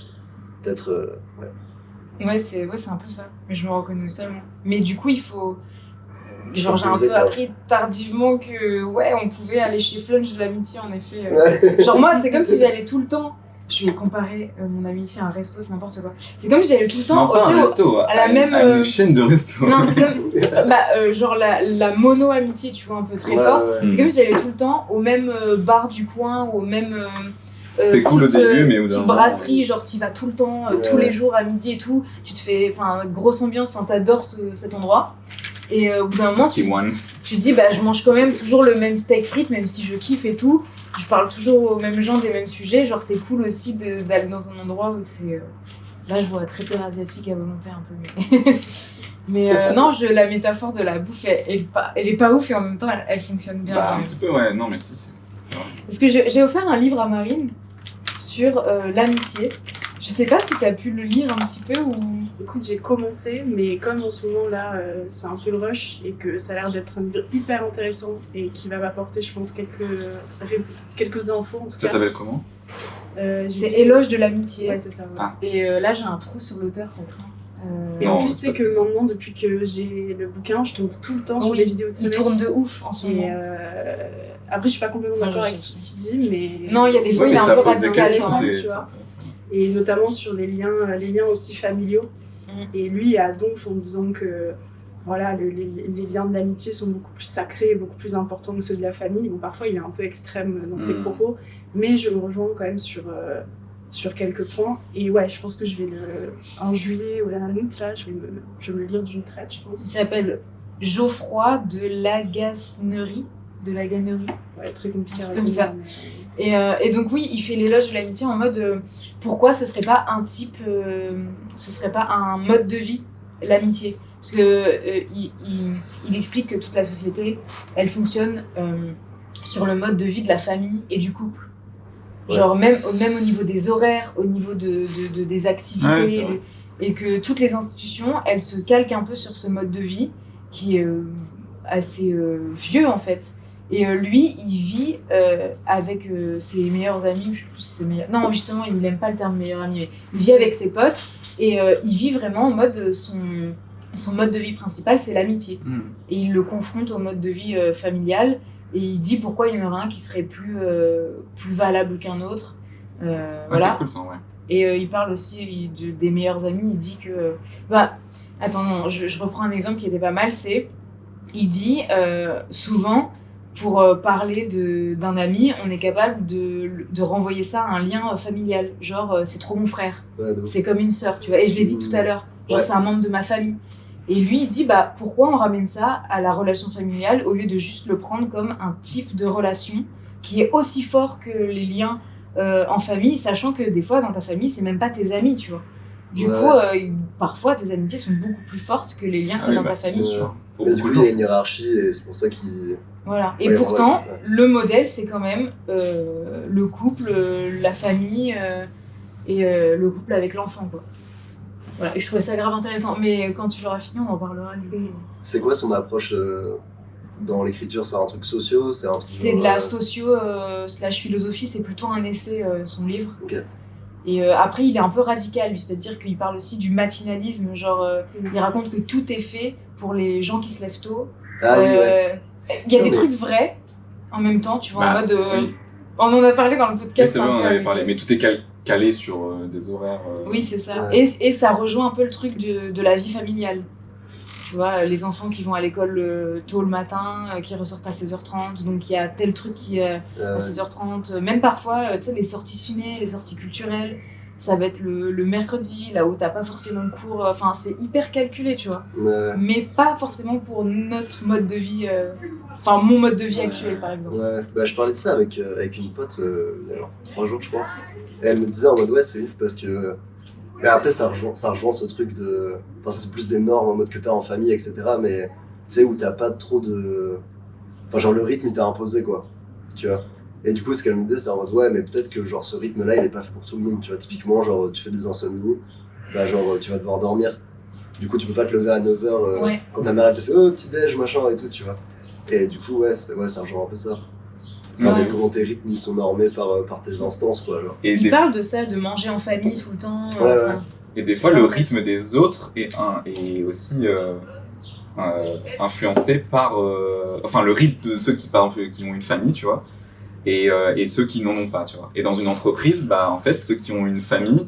Peut-être, ouais. Ouais, c'est un peu ça. Mais je me reconnais tellement. Mais du coup, il faut... Genre, j'ai un peu appris tardivement que, ouais, on pouvait aller chez Flunch de l'amitié, en effet. Genre, moi, c'est comme si j'allais tout le temps... Je vais comparer mon amitié à un resto, c'est n'importe quoi. C'est comme si j'allais tout le temps à la même une chaîne de resto. Non, c'est comme genre la mono amitié, tu vois, un peu très fort. C'est comme si j'allais tout le temps au même bar du coin, au même c'est cool au début, mais petite brasserie, genre tu y vas tout le temps, tous les jours à midi et tout. Tu te fais, grosse ambiance, t'adores cet endroit. Et au bout d'un moment, tu te dis, bah, je mange quand même toujours le même steak frites, même si je kiffe et tout. Je parle toujours aux mêmes gens des mêmes sujets. Genre, c'est cool aussi d'aller dans un endroit où c'est. Là, je vois traiteur asiatique à volonté un peu. Mais non, la métaphore de la bouffe, elle est pas ouf et en même temps, elle fonctionne bien. Bah, un petit peu, ouais. Non, mais si, c'est vrai. Parce que j'ai offert un livre à Marine sur l'amitié. Je sais pas si t'as pu le lire un petit peu ou... Écoute, j'ai commencé, mais comme en ce moment là, c'est un peu le rush et que ça a l'air d'être un livre hyper intéressant et qui va m'apporter, je pense, quelques infos en tout cas. Ça s'appelle comment C'est Éloge de l'amitié. Ouais, c'est ça. Ouais. Ah. Et là, j'ai un trou sur l'auteur, ça craint. Et en plus, c'est que maintenant, depuis que j'ai le bouquin, je tombe tout le temps sur les vidéos de ce mec. Il tourne de ouf en ce moment. Après, je suis pas complètement d'accord avec tout ce qu'il dit, mais... Non, il y a des fois, c'est un peu radical, tu vois. Et notamment sur les liens aussi familiaux. Et lui a donc en disant que voilà, les liens de l'amitié sont beaucoup plus sacrés, beaucoup plus importants que ceux de la famille. Bon, parfois, il est un peu extrême dans ses propos, mais je le rejoins quand même sur quelques points. Et ouais, je pense que je vais en juillet ou l'année août, là, je vais me le lire d'une traite, je pense. Il s'appelle Geoffroy de Laganerie. Ouais, très compliqué à comme ça. Et donc oui, il fait l'éloge de l'amitié en mode pourquoi ce serait pas un type, ce serait pas un mode de vie, l'amitié. Parce que il explique que toute la société, elle fonctionne sur le mode de vie de la famille et du couple. Ouais. Genre même au niveau des horaires, au niveau des activités, et que toutes les institutions, elles se calquent un peu sur ce mode de vie qui est assez vieux en fait. Et lui, il vit avec ses meilleurs amis, je sais plus si c'est meilleur. Non, justement, il n'aime pas le terme meilleur ami, mais il vit avec ses potes et il vit vraiment en mode son mode de vie principal, c'est l'amitié. Et il le confronte au mode de vie familial et il dit pourquoi il y en aurait un qui serait plus valable qu'un autre. Voilà. C'est cool ça, ouais. Et il parle aussi des meilleurs amis. Il dit que. Attends, non, je reprends un exemple qui était pas mal. Il dit souvent, pour parler d'un ami, on est capable de renvoyer ça à un lien familial. Genre, c'est trop mon frère. Ouais, c'est comme une sœur, tu vois. Et je l'ai dit tout à l'heure. Genre, c'est un membre de ma famille. Et lui, il dit, pourquoi on ramène ça à la relation familiale au lieu de juste le prendre comme un type de relation qui est aussi fort que les liens en famille, sachant que des fois, dans ta famille, c'est même pas tes amis, tu vois. Du coup, parfois, tes amitiés sont beaucoup plus fortes que les liens que dans ta famille. Mais du coup, il y a une hiérarchie et c'est pour ça qu'il... Voilà. Et pourtant, le modèle, c'est quand même le couple, la famille et le couple avec l'enfant, quoi. Voilà. Et je trouvais ça grave intéressant. Mais quand tu l'auras fini, on en parlera. C'est quoi son approche dans l'écriture? C'est un truc socio? C'est de la socio / philosophie. C'est plutôt un essai, son livre. Okay. Et après, il est un peu radical, lui, c'est-à-dire qu'il parle aussi du matinalisme. Genre, il raconte que tout est fait pour les gens qui se lèvent tôt. Ah oui, ouais. Il y a des trucs vrais en même temps, tu vois, en mode. On en a parlé dans le podcast. Oui, c'est vrai, on en avait parlé, mais tout est calé sur des horaires. Oui, c'est ça. Ouais. Et ça rejoint un peu le truc de la vie familiale. Tu vois, les enfants qui vont à l'école tôt le matin, qui ressortent à 16h30, donc il y a tel truc qui est à 16h30. Même parfois, tu sais, les sorties ciné, les sorties culturelles, ça va être le mercredi, là où t'as pas forcément le cours. Enfin, c'est hyper calculé, tu vois. Mais pas forcément pour notre mode de vie, enfin mon mode de vie actuel, par exemple. Ouais, je parlais de ça avec une pote il y a 3 jours, je crois. Et elle me disait en mode, ouais, c'est ouf parce que... Mais après, ça rejoint ce truc de... Enfin, c'est plus des normes en mode que t'as en famille, etc. Mais tu sais, où t'as pas trop de... Enfin, genre, le rythme, il t'a imposé, quoi. Tu vois. Et du coup, ce qu'elle me disait, c'est en mode, ouais, mais peut-être que, genre, ce rythme-là, il est pas fait pour tout le monde. Tu vois, typiquement, genre, tu fais des insomnies, genre, tu vas devoir dormir. Du coup, tu peux pas te lever à 9h quand ta mère, elle te fait, oh, petit-déj, machin, et tout, tu vois. Et du coup, ça rejoint un peu ça. Ça veut dire comment tes rythmes ils sont normés par tes instances, quoi. Genre. Il parle de ça, de manger en famille tout le temps. Et des fois, le rythme des autres est aussi influencé par... enfin, le rythme de ceux qui, par exemple, qui ont une famille, tu vois, et ceux qui n'en ont pas, tu vois. Et dans une entreprise, en fait, ceux qui ont une famille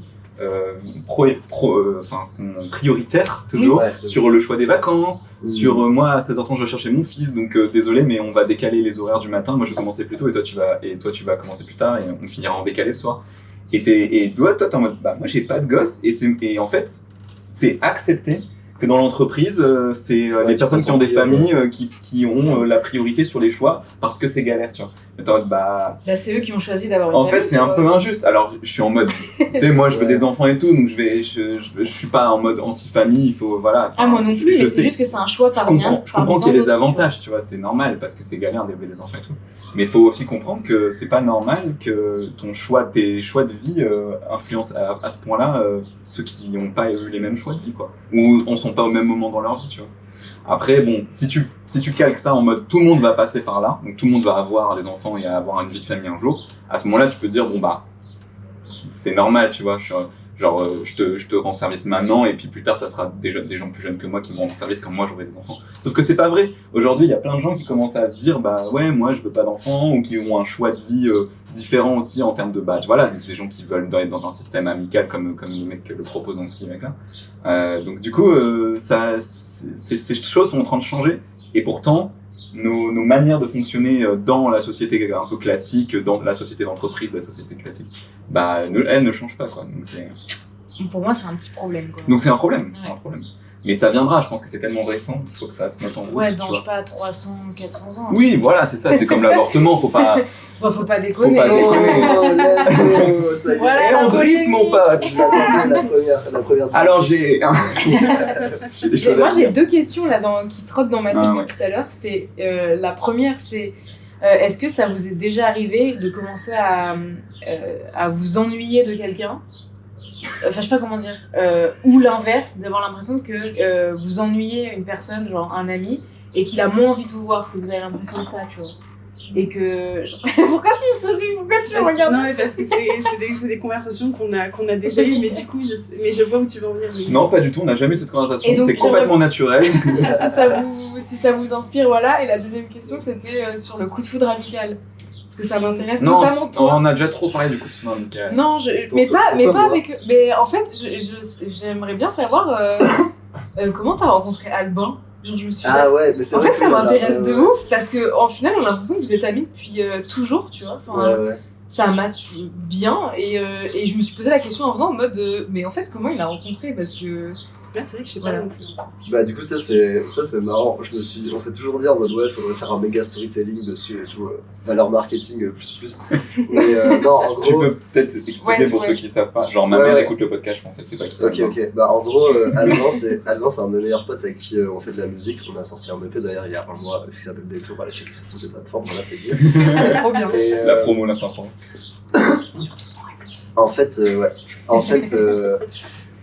sont prioritaires, toujours, sur le choix des vacances, sur moi, à 16h30, je vais chercher mon fils, donc désolé, mais on va décaler les horaires du matin, moi je vais commencer plus tôt, et toi tu vas commencer plus tard, et on finira en décalé le soir. Et toi t'es en mode, moi j'ai pas de gosse, et en fait, c'est accepté que dans l'entreprise, c'est les personnes qui ont des familles qui ont la priorité sur les choix parce que c'est galère, tu vois. C'est eux qui ont choisi d'avoir une famille. En fait, c'est un peu injuste. Alors, je suis en mode, tu sais, moi, je veux des enfants et tout, donc je suis pas en mode anti-famille, il faut, voilà. Moi non plus, mais c'est juste que c'est un choix parmi Je comprends qu'il y ait des avantages, tu vois, c'est normal parce que c'est galère d'élever des enfants et tout. Mais il faut aussi comprendre que c'est pas normal que tes choix de vie influencent à ce point-là ceux qui n'ont pas eu les mêmes choix de vie, quoi. Ou on sont pas au même moment dans leur vie, tu vois. Après, bon, si tu calques ça en mode tout le monde va passer par là, donc tout le monde va avoir des enfants et avoir une vie de famille un jour, à ce moment-là, tu peux te dire, c'est normal, tu vois, je te rends service maintenant et puis plus tard, ça sera des gens plus jeunes que moi qui me rendront service quand moi j'aurai des enfants. Sauf que c'est pas vrai. Aujourd'hui, il y a plein de gens qui commencent à se dire, moi je veux pas d'enfants, ou qui ont un choix de vie différent aussi en termes de voilà, des gens qui veulent être dans un système amical comme le mec le propose dans ce mec-là. Donc du coup, ces choses sont en train de changer et pourtant, nos manières de fonctionner dans la société un peu classique, dans la société d'entreprise, la société classique, elles ne changent pas, quoi. Donc pour moi, c'est un petit problème, quoi. Donc c'est un problème, Mais ça viendra, je pense que c'est tellement récent, il faut que ça se mette en route. Ouais, dange pas à 300, 400 ans. Oui, voilà, c'est ça, c'est comme l'avortement, faut pas... faut pas déconner. Ça y est. Voilà, on drift, mon pote. La première. Alors j'ai des choses moi, à j'ai dire. 2 questions là, qui trottent dans ma tête depuis tout à l'heure. C'est, la première, c'est est-ce que ça vous est déjà arrivé de commencer à vous ennuyer de quelqu'un ? Enfin, je sais pas comment dire. Ou l'inverse, d'avoir l'impression que vous ennuyez une personne, genre un ami, et qu'il a moins envie de vous voir, que vous avez l'impression de ça, tu vois. et que pourquoi tu souris, pourquoi tu me regardes? Non, mais parce que c'est des conversations qu'on a déjà eues, mais du coup je vois où tu veux en venir. Non, pas du tout, on n'a jamais eu cette conversation, Et donc, c'est complètement naturel. si ça vous inspire, voilà. Et la deuxième question, c'était sur le coup de foudre amical. Parce que ça m'intéresse Non, notamment toi. on a déjà trop parlé du coup de foudre amical. Non, mais pas avec. Mais en fait, j'aimerais bien savoir comment t'as rencontré Albin. Genre, je me suis Ah ouais, mais c'est en vrai fait, que ça là, m'intéresse de ouf parce que en final, on a l'impression que vous êtes amis depuis toujours, tu vois. Enfin, Ouais. ça match bien et je me suis posé la question en venant en mode mais en fait, comment il l'a rencontré parce que. Ah, c'est vrai que je sais Voilà. pas non plus. Bah du coup ça c'est marrant, on s'est toujours dit en mode ouais faudrait faire un méga storytelling dessus et tout, valeur marketing plus. Mais non en gros... Tu peux peut-être expliquer pour Ouais. ceux qui savent pas. Genre ma Ouais, mère ouais. écoute le podcast, je pense qu'elle sait pas qui. Ok, bah en gros Albin c'est un de mes meilleurs potes avec qui on fait de la musique, on a sorti un EP d'ailleurs il y a un mois, ce qui s'appelle Détour, allez checker sur toutes les plateformes, voilà c'est dit. C'est trop bien. Et, La promo l'instant. Surtout sans réponse. En fait,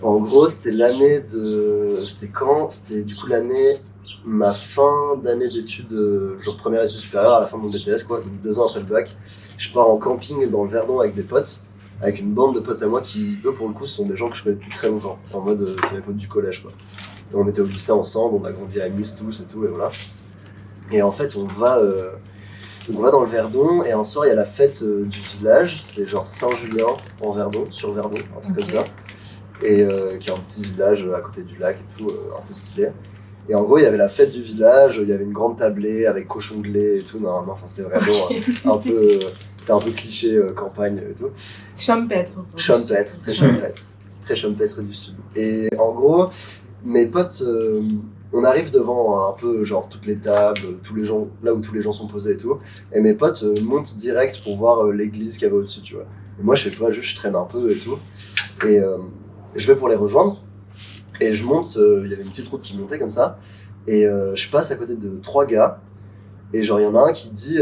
en gros, c'était l'année de... C'était quand? C'était du coup ma fin d'année d'études, genre première étude supérieure à la fin de mon BTS, quoi, donc 2 ans après le bac. Je pars en camping dans le Verdon avec des potes, avec une bande de potes à moi qui, eux, pour le coup, ce sont des gens que je connais depuis très longtemps. En mode, c'est mes potes du collège, quoi. Et on était au lycée ensemble, on a grandi à Nice tous et tout, et voilà. Et en fait, on va dans le Verdon, et un soir, il y a la fête du village, c'est genre Saint-Julien en Verdon, sur Verdon, un truc comme ça. Et qui est un petit village à côté du lac et tout, un peu stylé. Et en gros, il y avait la fête du village, il y avait une grande tablée avec cochon de lait et tout, normalement, enfin c'était vraiment un peu, c'est un peu cliché campagne et tout. Champêtre. Très champêtre du sud. Et en gros, mes potes, on arrive devant un peu genre toutes les tables, tous les gens, là où tous les gens sont posés et tout, et mes potes montent direct pour voir l'église qu'il y avait au-dessus, tu vois. Et moi, je sais pas, juste je traîne un peu et tout, et je vais pour les rejoindre, et je monte, il y avait une petite route qui montait comme ça, et je passe à côté de 3 gars, et genre il y en a un qui dit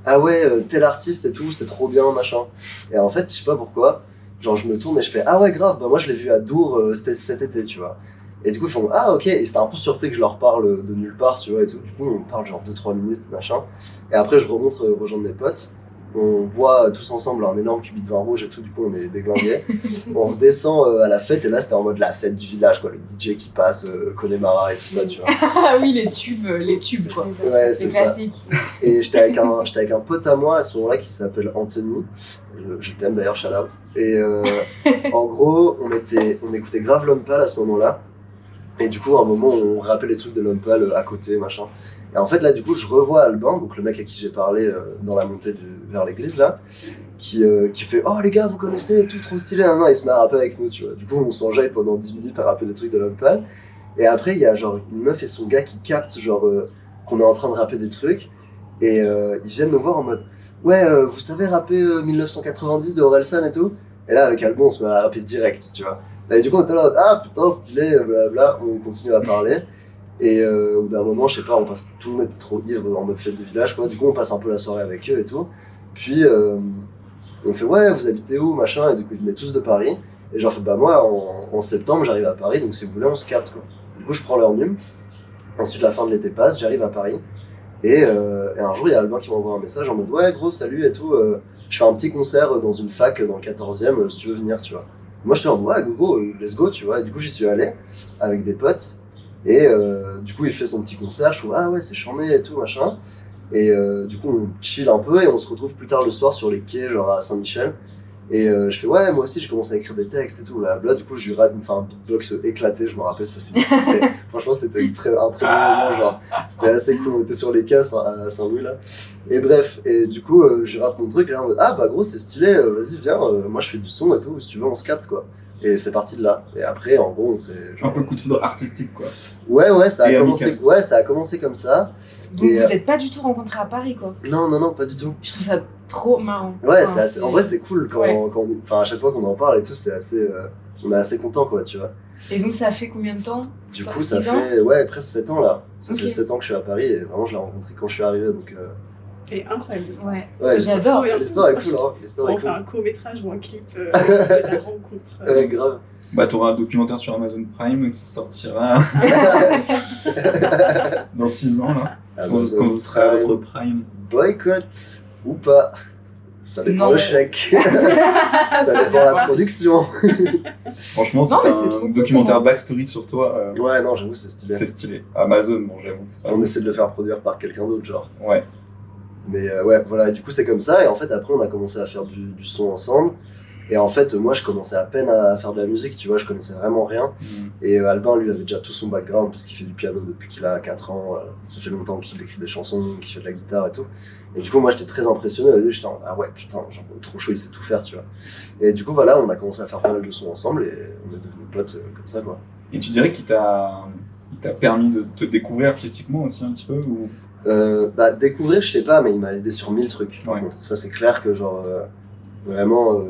ah ouais, tel artiste et tout, c'est trop bien, machin. Et en fait, je sais pas pourquoi, genre je me tourne et je fais ah ouais grave, bah moi je l'ai vu à Dour cet été, tu vois. Et du coup ils font ah ok, et c'était un peu surpris que je leur parle de nulle part, tu vois, et tout. Du coup on parle genre 2-3 minutes, machin. Et après je remonte rejoindre mes potes. On boit tous ensemble un énorme cubi de vin rouge et tout, du coup on est déglingués. On redescend à la fête, et là c'était en mode la fête du village, quoi, le DJ qui passe, Connemara et tout ça, tu vois. Ah oui, les tubes quoi. Ouais, C'est c'est ça. classique. Et j'étais avec un pote à moi à ce moment-là qui s'appelle Anthony. Je t'aime d'ailleurs, shout out. Et en gros, on écoutait grave L'Homme Pâle à ce moment-là. Et du coup, à un moment, on rappelle les trucs de L'Homme Pâle à côté, machin. Et en fait, là, du coup, je revois Albin, donc le mec à qui j'ai parlé dans la montée vers l'église, là, qui fait « Oh les gars, vous connaissez et tout, trop stylé, non, il se met à rapper avec nous, tu vois. » Du coup, on s'enjaille pendant 10 minutes à rapper des trucs de L'Homme Pâle. Et après, il y a genre une meuf et son gars qui captent genre qu'on est en train de rapper des trucs. Et ils viennent nous voir en mode « Ouais, vous savez rapper 1990 de Orelsan et tout ?» Et là, avec Albin, on se met à rapper direct, tu vois. Et du coup, on était là, ah putain, stylé, blablabla, on continue à parler. Et au bout d'un moment, je sais pas, tout le monde était trop ivre en mode fête de village, quoi. Du coup, on passe un peu la soirée avec eux et tout. Puis, on fait, ouais, vous habitez où, machin. Et du coup, ils venaient tous de Paris. Et j'en fais, bah moi, en septembre, j'arrive à Paris, donc si vous voulez, on se capte, quoi. Du coup, je prends leur num. Ensuite, la fin de l'été passe, j'arrive à Paris. Et un jour, il y a Albin qui m'envoie un message en mode, ouais, gros, salut et tout. Je fais un petit concert dans une fac dans le 14e, si tu veux venir, tu vois. Moi, je suis en mode, ouais, gros, let's go, tu vois. Et du coup, j'y suis allé avec des potes. Et du coup, il fait son petit concert. Je trouve, ah ouais, c'est charmé et tout, machin. Et du coup, on chill un peu et on se retrouve plus tard le soir sur les quais, genre à Saint-Michel. Et je fais, ouais, moi aussi, j'ai commencé à écrire des textes et tout. Là, du coup, je lui rate, un beatbox éclaté, je me rappelle, franchement, c'était un très bon moment, genre, c'était assez cool. On était sur les quais à Saint-Louis, là. Et bref, et du coup, je lui rappe mon truc, et là, en mode, ah bah gros, c'est stylé, vas-y, viens, moi je fais du son et tout, si tu veux, on se capte, quoi. Et c'est parti de là. Et après, en gros, c'est genre... Un peu coup de foudre artistique, quoi. Ouais, ça a commencé comme ça. Donc vous n'êtes pas du tout rencontrés à Paris, quoi. Non, pas du tout. Je trouve ça trop marrant. Ouais, Enfin, en vrai, c'est cool quand à chaque fois qu'on en parle et tout, c'est assez... on est assez content, quoi, tu vois. Et donc ça fait combien de temps? Du coup, ça fait presque 7 ans, là. Ça fait 7 ans que je suis à Paris, et vraiment, je l'ai rencontré quand je suis arrivé, donc... Et incroyable l'histoire. Ouais, j'adore. L'histoire est cool, hein. On fait un court-métrage ou un clip de la rencontre. Ouais, grave. Bah, t'auras un documentaire sur Amazon Prime qui sortira dans 6 ans, là. Quand vous serez à votre prime. Boycott ou pas. Ça dépend Non, le chèque. Ça dépend la production. Franchement, c'est mais c'est trop un cool, documentaire comment. backstory sur toi. Ouais, non, j'avoue, c'est stylé. C'est stylé. Amazon, bon, j'avoue. C'est pas... On essaie de le faire produire par quelqu'un d'autre, genre. Ouais. Mais ouais, voilà, et du coup, c'est comme ça. Et en fait, après, on a commencé à faire du son ensemble. Et en fait, moi, je commençais à peine à faire de la musique, tu vois, je connaissais vraiment rien. Et Albin, lui, avait déjà tout son background, parce qu'il fait du piano depuis qu'il a 4 ans. Ça fait longtemps qu'il écrit des chansons, qu'il fait de la guitare et tout. Et du coup, moi, j'étais très impressionné. Au début, j'étais en ah ouais, putain, genre, trop chaud, il sait tout faire, tu vois. Et du coup, voilà, on a commencé à faire pas mal de sons ensemble, et on est devenus potes comme ça, quoi. Et tu dirais qu'il t'a permis de te découvrir artistiquement aussi un petit peu ou... Bah, découvrir, je sais pas, mais il m'a aidé sur 1000 trucs. Par Ouais. contre, ça, c'est clair que, genre, vraiment,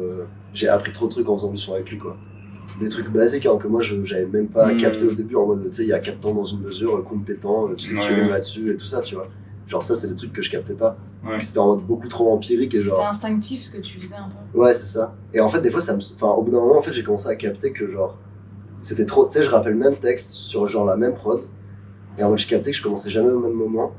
j'ai appris trop de trucs en faisant du son avec lui, quoi. Des trucs basiques hein, que moi, j'avais même pas capté au début, en mode, tu sais, il y a 4 temps dans une mesure, compte tes temps, tu sais que tu rimes là-dessus et tout ça, tu vois. Genre, ça, c'est des trucs que je captais pas. Ouais. C'était en mode beaucoup trop empirique et genre. C'était instinctif ce que tu faisais un peu. Ouais, c'est ça. Et en fait, des fois, au bout d'un moment, en fait, j'ai commencé à capter que, genre, c'était trop. Tu sais, je rappelle le même texte sur, genre, la même prod. Et en mode, je captais que je commençais jamais au même moment.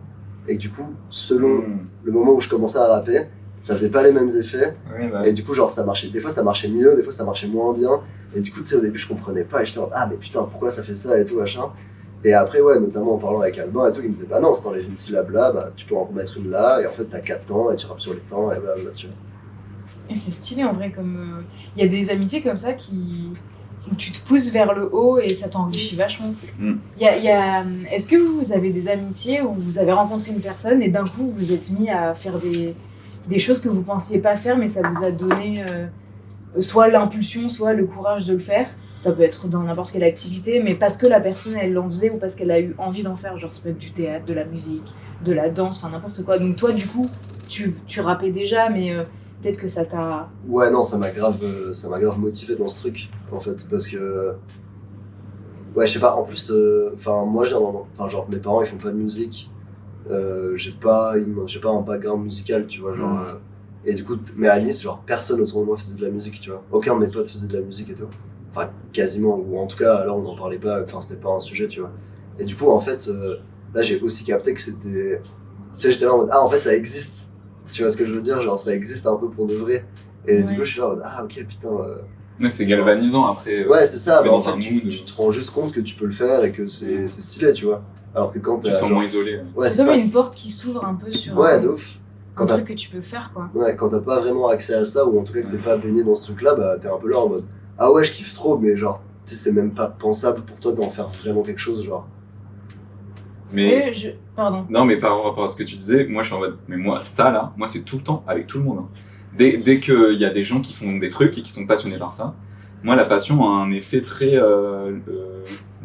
Et que du coup, selon le moment où je commençais à rapper, ça faisait pas les mêmes effets. Ouais, bah. Et du coup, genre, ça marchait. Des fois, ça marchait mieux, des fois, ça marchait moins bien. Et du coup, tu sais, au début, je comprenais pas. Et j'étais en mode, ah, mais putain, pourquoi ça fait ça et tout, machin. Et après, ouais, notamment en parlant avec Albin et tout, il me disait, bah non, si t'enlèves une syllabe là, bah tu peux en remettre une là. Et en fait, t'as 4 temps et tu rappes sur les temps et blablabla, tu vois. Et c'est stylé en vrai, comme il y a des amitiés comme ça où tu te pousses vers le haut et ça t'enrichit vachement. Est-ce que vous avez des amitiés où vous avez rencontré une personne et d'un coup vous êtes mis à faire des choses que vous pensiez pas faire mais ça vous a donné soit l'impulsion, soit le courage de le faire? Ça peut être dans n'importe quelle activité, mais parce que la personne elle l'en faisait ou parce qu'elle a eu envie d'en faire. Genre ça peut être du théâtre, de la musique, de la danse, enfin n'importe quoi. Donc toi du coup tu rappais déjà mais peut-être que ça t'a... Ouais, non, ça m'a grave motivé dans ce truc, en fait, parce que. Ouais, je sais pas, en plus, moi, genre, mes parents, ils font pas de musique. J'ai pas un background musical, tu vois, genre. Et du coup, mais à Nice, genre, personne autour de moi faisait de la musique, tu vois. Aucun de mes potes faisait de la musique et tout. Enfin, quasiment, ou en tout cas, alors on n'en parlait pas, enfin, c'était pas un sujet, tu vois. Et du coup, en fait, là, j'ai aussi capté que c'était. Tu sais, j'étais là en mode, ah, en fait, ça existe. Tu vois ce que je veux dire? Genre, ça existe un peu pour de vrai. Et du coup, je suis là en mode, ah, ok, putain. Ouais, c'est galvanisant après. Ouais, c'est ça. mais Mais en dans un fait, mood, tu te rends juste compte que tu peux le faire et que c'est stylé, tu vois. Alors que quand tu t'es. te sens genre- moins isolé. Ouais, C'est c'est comme ça. une porte qui s'ouvre un peu sur Ouais, de ouf. un Quand t'as truc que tu peux faire quoi. ouais, quand t'as pas vraiment accès à ça, ou en tout cas que t'es pas baigné dans ce truc-là, bah t'es un peu là en mode, ah ouais, je kiffe trop, mais genre, tu sais, c'est même pas pensable pour toi d'en faire vraiment quelque chose, genre. Mais Pardon. non, mais par rapport à ce que tu disais, moi je suis en mode, mais moi ça là, moi c'est tout le temps avec tout le monde. Hein. Dès qu'il y a des gens qui font des trucs et qui sont passionnés par ça, moi la passion a un effet très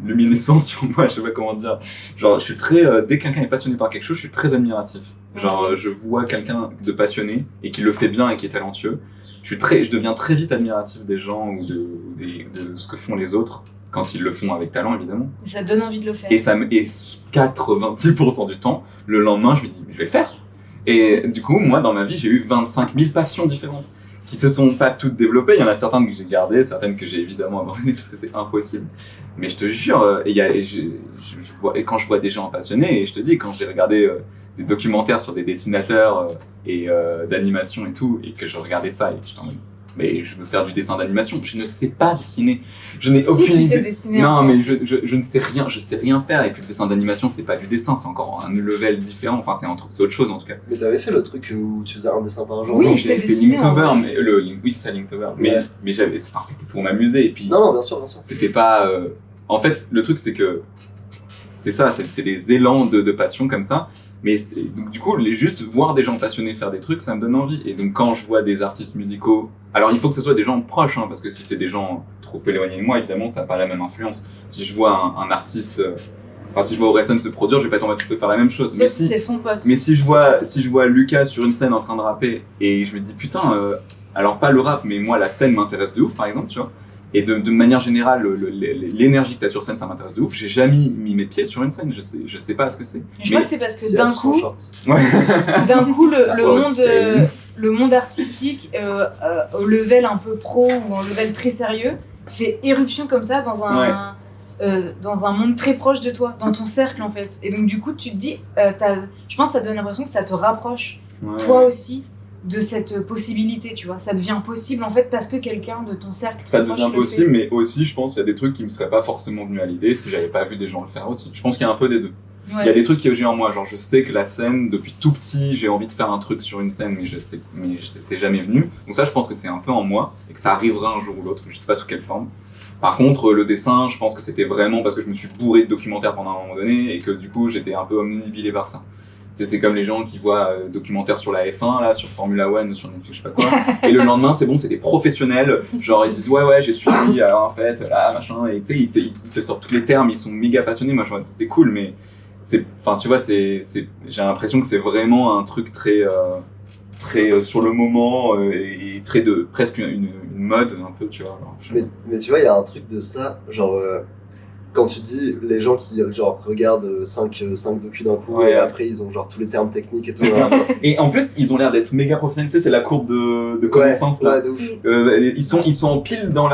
luminescent sur moi, je sais pas comment dire. Genre je suis très, dès que quelqu'un est passionné par quelque chose, je suis très admiratif. Genre je vois quelqu'un de passionné et qui le fait bien et qui est talentueux, je deviens très vite admiratif des gens ou de ce que font les autres. Quand ils le font avec talent, évidemment. Et ça te donne envie de le faire. Et 90% du temps, le lendemain, je me dis, mais je vais le faire. Et du coup, moi, dans ma vie, j'ai eu 25 000 passions différentes qui se sont pas toutes développées. Il y en a certaines que j'ai gardées, certaines que j'ai évidemment abandonnées parce que c'est impossible. Mais je te jure, et quand je vois des gens passionnés, et je te dis, quand j'ai regardé des documentaires sur des dessinateurs et d'animation et tout, et que je regardais ça, et j'étais en mode, mais je veux faire du dessin d'animation, je ne sais pas dessiner, je n'ai aucune idée. Si tu sais dessiner. Non, mais je ne sais rien, je sais rien faire, et puis le dessin d'animation, c'est pas du dessin, c'est encore un level différent, enfin c'est autre chose en tout cas. Mais t'avais fait le truc où tu faisais un dessin par jour? Oui, Non, c'est j'avais fait dessiné, Linktober, en mais oui, c'est ça Linktober, Ouais. mais c'était pour m'amuser, et puis Non, bien sûr, bien sûr. c'était pas... En fait, le truc c'est que c'est ça, c'est des élans de passion comme ça. Mais donc du coup, juste voir des gens passionnés faire des trucs, ça me donne envie. Et donc quand je vois des artistes musicaux, alors il faut que ce soit des gens proches, hein, parce que si c'est des gens trop éloignés de moi, évidemment, ça n'a pas la même influence. Si je vois un artiste, si je vois Orelsan se produire, je vais pas être en mode tu peux faire la même chose. Sauf si c'est ton pote. Mais si je vois Lucas sur une scène en train de rapper et je me dis putain, alors pas le rap, mais moi la scène m'intéresse de ouf, par exemple, tu vois. Et de manière générale, l'énergie que t'as sur scène, ça m'intéresse de ouf. J'ai jamais mis mes pieds sur une scène, je sais pas ce que c'est. Mais je crois que c'est parce que Si, d'un à son coup, short. le monde artistique, au level un peu pro ou en level très sérieux, fait éruption comme ça dans un. Ouais. dans un monde très proche de toi, dans ton cercle en fait. Et donc du coup, tu te dis, je pense que ça donne l'impression que ça te rapproche, toi aussi, de cette possibilité, tu vois. Ça devient possible en fait parce que quelqu'un de ton cercle ça devient possible, mais aussi, je pense, il y a des trucs qui me seraient pas forcément venus à l'idée si j'avais pas vu des gens le faire aussi. Je pense qu'il y a un peu des deux. Il y a des trucs que j'ai en moi, genre je sais que la scène, depuis tout petit, j'ai envie de faire un truc sur une scène, mais c'est jamais venu. Donc ça, je pense que c'est un peu en moi, et que ça arrivera un jour ou l'autre, je sais pas sous quelle forme. Par contre, le dessin, je pense que c'était vraiment parce que je me suis bourré de documentaires pendant un moment donné, et que du coup, j'étais un peu omnibilé par ça. C'est comme les gens qui voient documentaires sur la F1, là, sur Formula One, sur Netflix, je sais pas quoi, et le lendemain, c'est bon, c'est des professionnels, genre ils disent ouais, j'ai suivi, en fait, là, machin, et tu sais, ils te sortent tous les termes, ils sont méga passionnés, moi je vois, c'est cool, mais enfin tu vois, j'ai l'impression que c'est vraiment un truc très sur le moment et très presque une mode un peu, tu vois. Mais tu vois, il y a un truc de ça, genre quand tu dis les gens qui genre regardent 5 docus d'un coup et après ils ont genre tous les termes techniques et tout. Et en plus ils ont l'air d'être méga professionnels, tu sais, c'est la courbe de connaissance là. De ouf. Ils sont en pile dans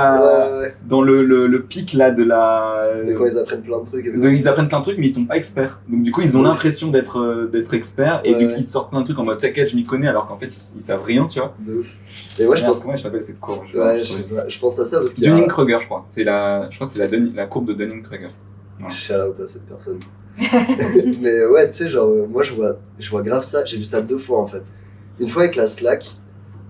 dans le pic là de la. Et quand ils apprennent plein de trucs. Ils apprennent plein de trucs mais ils sont pas experts. Donc du coup ils ont l'impression d'être experts et du coup ils sortent plein de trucs en mode t'inquiète je m'y connais alors qu'en fait ils savent rien, tu vois. De ouf. Et moi je pense. Comment elle s'appelle cette courbe? Je pense à ça parce qu'il Dunning-Kruger je crois. Je crois que c'est la courbe de Dunning-Kruger. Voilà. Shout out à cette personne. Mais ouais, tu sais, genre, moi je vois grave ça, j'ai vu ça 2 fois en fait. Une fois avec la slack,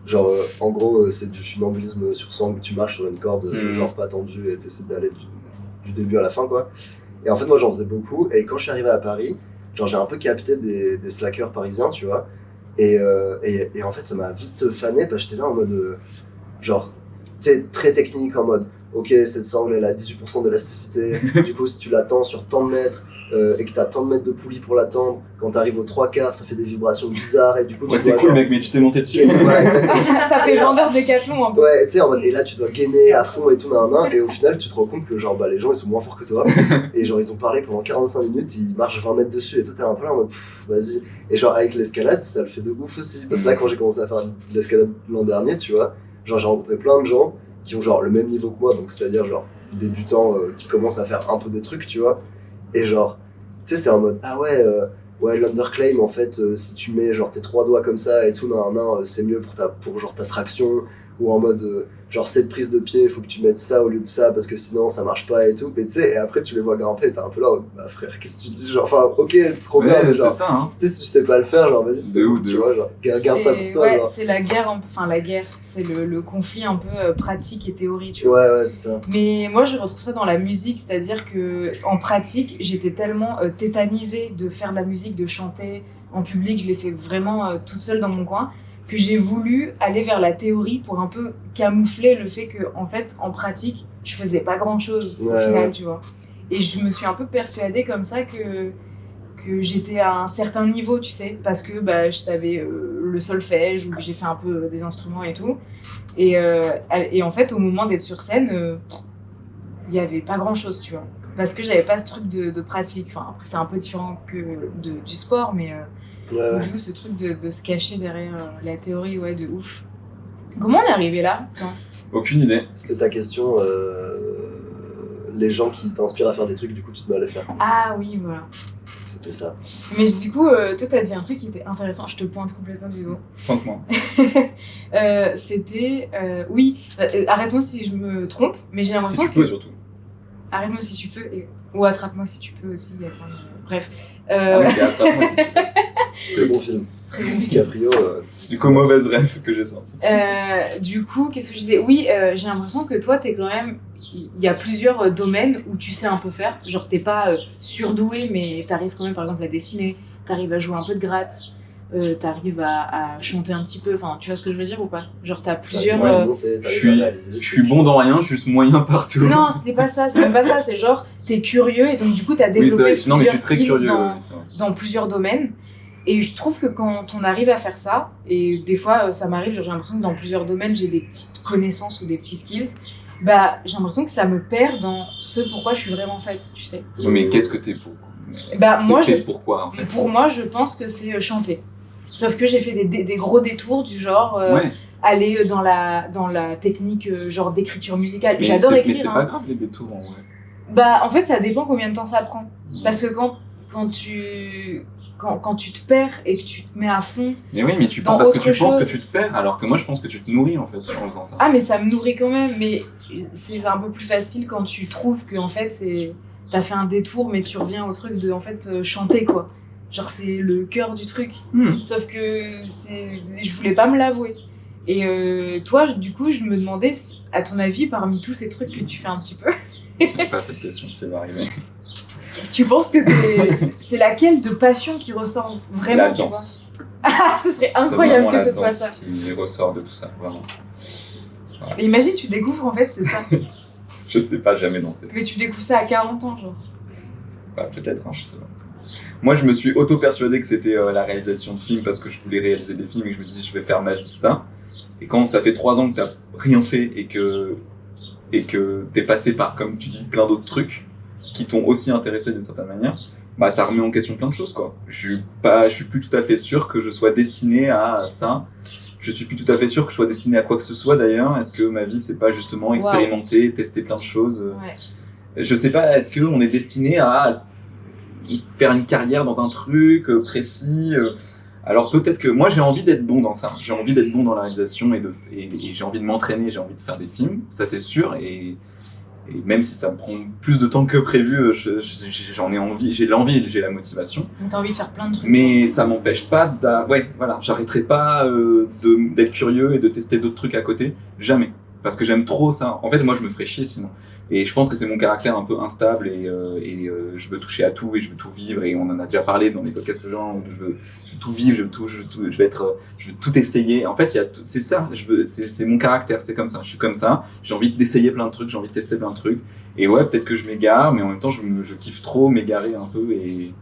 genre, en gros, c'est du funambulisme sur sangle où tu marches sur une corde, genre pas tendue et t'essaies d'aller du début à la fin, quoi. Et en fait, moi j'en faisais beaucoup, et quand je suis arrivé à Paris, genre, j'ai un peu capté des slackers parisiens, tu vois. Et en fait, ça m'a vite fané parce que j'étais là en mode, genre, tu sais, très technique, en mode. Ok, cette sangle elle a 18% d'élasticité, du coup si tu l'attends sur tant de mètres et que t'as tant de mètres de poulie pour l'attendre, quand t'arrives aux 3/4 ça fait des vibrations bizarres et du coup tu c'est cool genre... mec mais tu sais monter dessus. Ouais, exactement. Ça fait vendeur décathlon un peu. Ouais, tu sais en mode, et là tu dois gainer à fond et tout et au final tu te rends compte que genre les gens ils sont moins forts que toi et genre ils ont parlé pendant 45 minutes, ils marchent 20 mètres dessus et toi t'es un peu là en mode vas-y. Et genre avec l'escalade ça le fait de ouf aussi parce que là quand j'ai commencé à faire de l'escalade l'an dernier tu vois, genre j'ai rencontré plein de gens qui ont genre le même niveau que moi, donc c'est-à-dire genre débutants qui commencent à faire un peu des trucs, tu vois. Et genre, tu sais, c'est en mode, ah ouais, l'underclaim, en fait, si tu mets genre tes 3 doigts comme ça et tout, c'est mieux pour genre ta traction, ou en mode, genre cette prise de pied, il faut que tu mettes ça au lieu de ça, parce que sinon ça marche pas et tout. Mais tu sais, et après tu les vois grimper et t'es un peu là, bah frère, qu'est-ce que tu dis, genre, enfin, ok, trop bien, mais genre, ça, hein. Tu sais, si tu sais pas le faire, genre, vas-y, c'est ouf, tu vois, genre, garde ça pour toi. Ouais, genre. c'est la guerre, c'est le conflit un peu pratique et théorie, tu vois. Ouais, c'est ça. Mais moi, je retrouve ça dans la musique, c'est-à-dire que en pratique, j'étais tellement tétanisée de faire de la musique, de chanter en public, je l'ai fait vraiment toute seule dans mon coin, que j'ai voulu aller vers la théorie pour un peu camoufler le fait que, en fait, en pratique, je faisais pas grand-chose au final, tu vois. Et je me suis un peu persuadée comme ça que j'étais à un certain niveau, tu sais, parce que je savais le solfège ou que j'ai fait un peu des instruments et tout. Et en fait, au moment d'être sur scène, il y avait pas grand-chose, tu vois. Parce que j'avais pas ce truc de pratique. Enfin, après, c'est un peu différent que du sport, mais du coup, ce truc de se cacher derrière la théorie, ouais, de ouf. Comment on est arrivé là, toi ? Aucune idée. C'était ta question, les gens qui t'inspirent à faire des trucs, du coup, tu te mets à les faire. Ah oui, voilà. C'était ça. Mais du coup, toi, t'as dit un truc qui était intéressant. Je te pointe complètement du dos. Franchement. C'était... oui, arrête-moi si je me trompe, mais j'ai l'impression si tu peux, surtout. Arrête-moi si tu peux, ou attrape-moi si tu peux aussi. Bref. Attrape-moi si tu peux. Très bon film. Très bon DiCaprio. Du coup, mauvaise rêve que j'ai sorti. Du coup, qu'est-ce que je disais ? Oui, j'ai l'impression que toi, t'es quand même... Il y a plusieurs domaines où tu sais un peu faire. Genre, t'es pas surdoué, mais t'arrives quand même, par exemple, à dessiner. T'arrives à jouer un peu de gratte. T'arrives à chanter un petit peu. Enfin, tu vois ce que je veux dire ou pas ? Genre, t'as plusieurs... Je suis bon dans rien, juste moyen partout. Non, c'était pas ça. C'est même pas ça. C'est genre, t'es curieux et donc, du coup, t'as développé plusieurs skills dans plusieurs domaines. Et je trouve que quand on arrive à faire ça, et des fois ça m'arrive, genre j'ai l'impression que dans plusieurs domaines j'ai des petites connaissances ou des petits skills, j'ai l'impression que ça me perd dans ce pourquoi je suis vraiment faite, tu sais. Mais qu'est-ce que t'es pour ? Moi, pourquoi en fait ? Pour moi, je pense que c'est chanter. Sauf que j'ai fait des gros détours du genre aller dans la technique genre d'écriture musicale. J'adore écrire. Mais c'est pas grave les détours en vrai. Bah, en fait, ça dépend combien de temps ça prend. Parce que quand tu te perds et que tu te mets à fond. Mais oui, mais tu penses parce que tu penses que tu te perds, alors que moi je pense que tu te nourris en fait en faisant ça. Ah, mais ça me nourrit quand même, mais c'est un peu plus facile quand tu trouves que en fait t'as fait un détour, mais tu reviens au truc de en fait chanter quoi. Genre c'est le cœur du truc. Sauf que je voulais pas me l'avouer. Et toi, du coup, je me demandais, à ton avis, parmi tous ces trucs que tu fais un petit peu. C'est pas cette question qui va arriver. Tu penses que c'est laquelle de passion qui ressort vraiment, la tu danse. vois? Ah, ce serait incroyable que ce soit ça. Qui ressort de tout ça, vraiment. Voilà. Et imagine, tu découvres en fait, c'est ça. Je sais pas, jamais dansé. Mais tu découvres ça à 40 ans, genre. Bah, peut-être, hein, je sais pas. Moi, je me suis auto-persuadé que c'était la réalisation de films parce que je voulais réaliser des films et que je me disais, je vais faire ma vie de ça. Et quand ça fait 3 ans que t'as rien fait et que t'es passé par, comme tu dis, plein d'autres trucs qui t'ont aussi intéressé d'une certaine manière, bah ça remet en question plein de choses quoi. Je suis plus tout à fait sûr que je sois destiné à ça. Je suis plus tout à fait sûr que je sois destiné à quoi que ce soit d'ailleurs. Est-ce que ma vie c'est pas justement expérimenter, tester plein de choses? Je sais pas, est-ce qu'on est destiné à faire une carrière dans un truc précis? Alors peut-être que moi j'ai envie d'être bon dans ça, j'ai envie d'être bon dans la réalisation et j'ai envie de m'entraîner, j'ai envie de faire des films, ça c'est sûr, et même si ça me prend plus de temps que prévu, j'en ai envie, j'ai l'envie, j'ai la motivation. Donc t'as envie de faire plein de trucs. Mais ça m'empêche pas j'arrêterai pas d'être curieux et de tester d'autres trucs à côté, jamais. Parce que j'aime trop ça. En fait, moi je me ferais chier sinon. Et je pense que c'est mon caractère un peu instable et je veux toucher à tout et je veux tout vivre, et on en a déjà parlé dans les podcasts précédents, je veux tout vivre, je veux tout essayer. En fait, c'est ça, c'est mon caractère, c'est comme ça, je suis comme ça, j'ai envie d'essayer plein de trucs, j'ai envie de tester plein de trucs. Et ouais, peut-être que je m'égare, mais en même temps, je kiffe trop m'égarer un peu et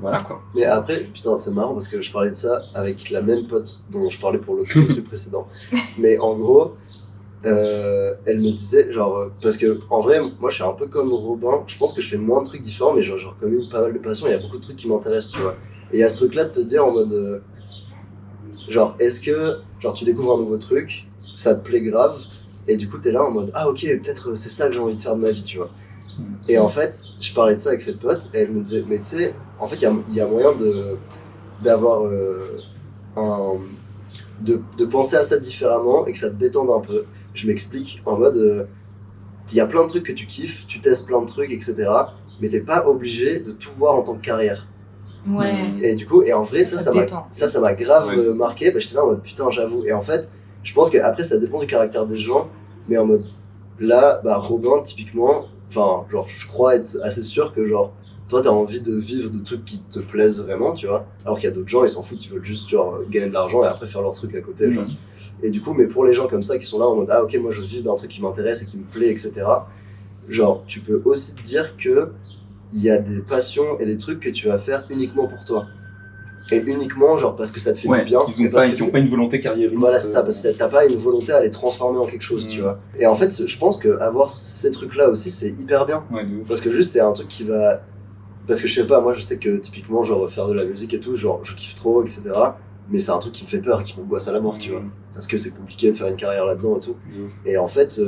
voilà quoi. Mais après, putain, c'est marrant parce que je parlais de ça avec la même pote dont je parlais pour le truc précédent. Mais en gros, elle me disait, genre, parce que en vrai, moi je suis un peu comme Robin, je pense que je fais moins de trucs différents, mais genre comme une pas mal de passion, il y a beaucoup de trucs qui m'intéressent, tu vois. Et il y a ce truc-là de te dire en mode, genre, est-ce que, genre, tu découvres un nouveau truc, ça te plaît grave, et du coup t'es là en mode, ah ok, peut-être c'est ça que j'ai envie de faire de ma vie, tu vois. Et en fait, je parlais de ça avec cette pote, et elle me disait, mais tu sais, en fait, il y a moyen d'avoir de penser à ça différemment et que ça te détende un peu. Je m'explique en mode, il y a plein de trucs que tu kiffes, tu testes plein de trucs, etc. Mais t'es pas obligé de tout voir en tant que carrière. Ouais. Et du coup, et en vrai, ça m'a grave marqué. Bah, j'étais là en mode putain, j'avoue. Et en fait, je pense qu'après, ça dépend du caractère des gens. Mais en mode, là, bah, Robin, typiquement, enfin, genre, je crois être assez sûr que, genre, toi, t'as envie de vivre de trucs qui te plaisent vraiment, tu vois. Alors qu'il y a d'autres gens, ils s'en foutent, ils veulent juste, genre, gagner de l'argent et après faire leur truc à côté, genre. Et du coup, mais pour les gens comme ça qui sont là en mode ah ok, moi je vis d'un truc qui m'intéresse et qui me plaît, etc. Genre, tu peux aussi te dire que il y a des passions et des trucs que tu vas faire uniquement pour toi. Et uniquement, genre, parce que ça te fait du bien. Qui n'ont pas une volonté carriériste. Voilà, c'est ça, parce que t'as pas une volonté à les transformer en quelque chose, tu vois. Et en fait, je pense qu'avoir ces trucs-là aussi, c'est hyper bien. Ouais, de ouf. Parce que juste, c'est un truc qui va. Parce que je sais pas, moi je sais que typiquement, genre, faire de la musique et tout, genre, je kiffe trop, etc. Mais c'est un truc qui me fait peur et qui m'angoisse à la mort, tu vois. Parce que c'est compliqué de faire une carrière là-dedans et tout. Et en fait,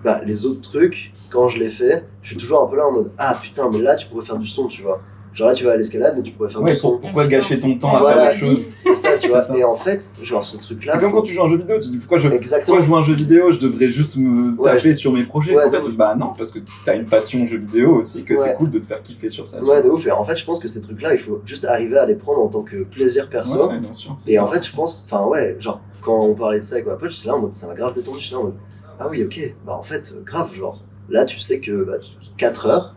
bah, les autres trucs, quand je les fais, je suis toujours un peu là en mode ah putain, mais là tu pourrais faire du son, tu vois. Genre là tu vas à l'escalade, mais tu pourrais faire du son. Pourquoi gâcher ton temps à voilà, faire des choses? C'est ça, tu vois. Et en fait, genre ce truc-là. C'est comme quand tu joues à un jeu vidéo, tu dis pourquoi je joue à un jeu vidéo, je devrais juste me taper sur mes projets. En fait, bah non, parce que t'as une passion jeu vidéo aussi, que c'est cool de te faire kiffer sur ça. Ouais, de ouf. Et en fait, je pense que ces trucs-là, il faut juste arriver à les prendre en tant que plaisir perso. Ouais, bien sûr. Et en fait, je pense, enfin ouais, genre quand on parlait de ça avec ma pote, j'étais là en mode ça m'a grave détendu, j'étais là en mode ah oui, ok, bah en fait, grave, genre. Là, tu sais que bah,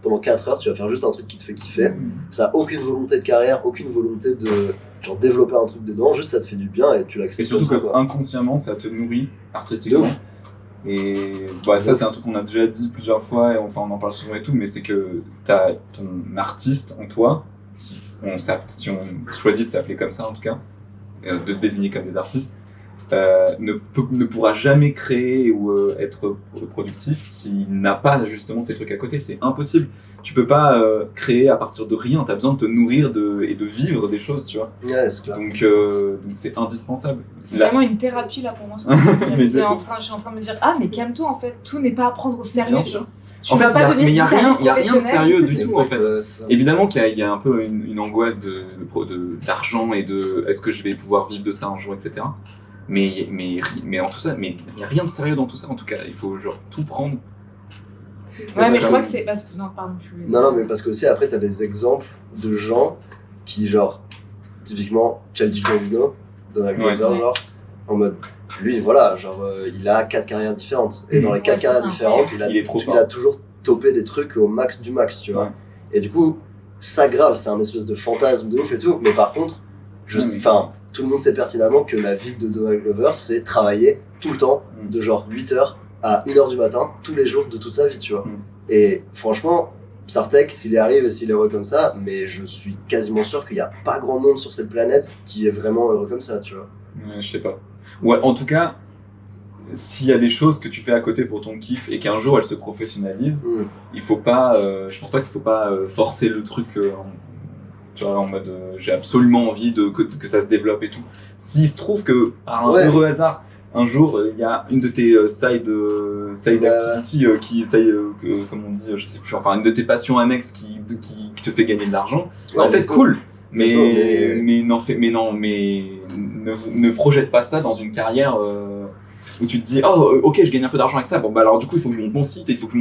pendant 4 heures, tu vas faire juste un truc qui te fait kiffer. Ça n'a aucune volonté de carrière, aucune volonté de genre, développer un truc dedans, juste ça te fait du bien et tu l'acceptes. Et surtout inconsciemment, ça te nourrit artistiquement. Et bah, ça, c'est un truc qu'on a déjà dit plusieurs fois, et enfin, on en parle souvent et tout, mais c'est que t'as ton artiste en toi, si on choisit de s'appeler comme ça en tout cas, de se désigner comme des artistes, ne pourra jamais créer ou être productif s'il n'a pas justement ces trucs à côté. C'est impossible. Tu peux pas créer à partir de rien. T'as besoin de te nourrir et de vivre des choses, tu vois. Ouais, c'est clair. Donc c'est indispensable. C'est vraiment une thérapie là pour moi. Je suis en train de me dire ah mais calme-toi en fait, tout n'est pas à prendre au sérieux. Tu En fait, vas pas devenir il y a rien de professionnel. sérieux du tout en fait. Exact, c'est ça. Évidemment qu'il y a un peu une angoisse d'argent et de est-ce que je vais pouvoir vivre de ça un jour, etc. Mais en tout ça, mais il n'y a rien de sérieux dans tout ça en tout cas. Il faut genre tout prendre. Ouais, mais je ça- crois que c'est parce que non, pardon, tu voulais dire. Non, mais parce que aussi après, t'as des exemples de gens qui, genre, typiquement, Childish Gambino, Donald Ouais. Glover, genre, en mode, lui, voilà, genre, il a 4 carrières différentes. Et dans les 4 Ouais, ça, carrières c'est différentes, Il est trop il fort. a toujours topé des trucs au max du max, tu vois. Ouais. Et du coup, ça grave, c'est un espèce de fantasme de ouf et tout. Mais par contre, Ouais, mais- tout le monde sait pertinemment que la vie de Donald Glover, c'est travailler tout le temps, de genre 8h à 1h du matin, tous les jours de toute sa vie, tu vois. Et franchement, Psartek, s'il y arrive et s'il est heureux comme ça, mais je suis quasiment sûr qu'il n'y a pas grand monde sur cette planète qui est vraiment heureux comme ça, tu vois. Ouais, je sais pas. Ouais, en tout cas, s'il y a des choses que tu fais à côté pour ton kiff et qu'un jour elles se professionnalisent, il faut pas, je pense pas qu'il faut pas forcer le truc tu vois, en mode j'ai absolument envie que ça se développe et tout. S'il se trouve que, par un heureux hasard, un jour il y a une de tes side activity comme on dit, je sais plus, enfin une de tes passions annexes qui te fait gagner de l'argent, en fait cool. Mais ne projette pas ça dans une carrière où tu te dis ok, je gagne un peu d'argent avec ça, bon bah alors du coup il faut que je monte mon site, il faut que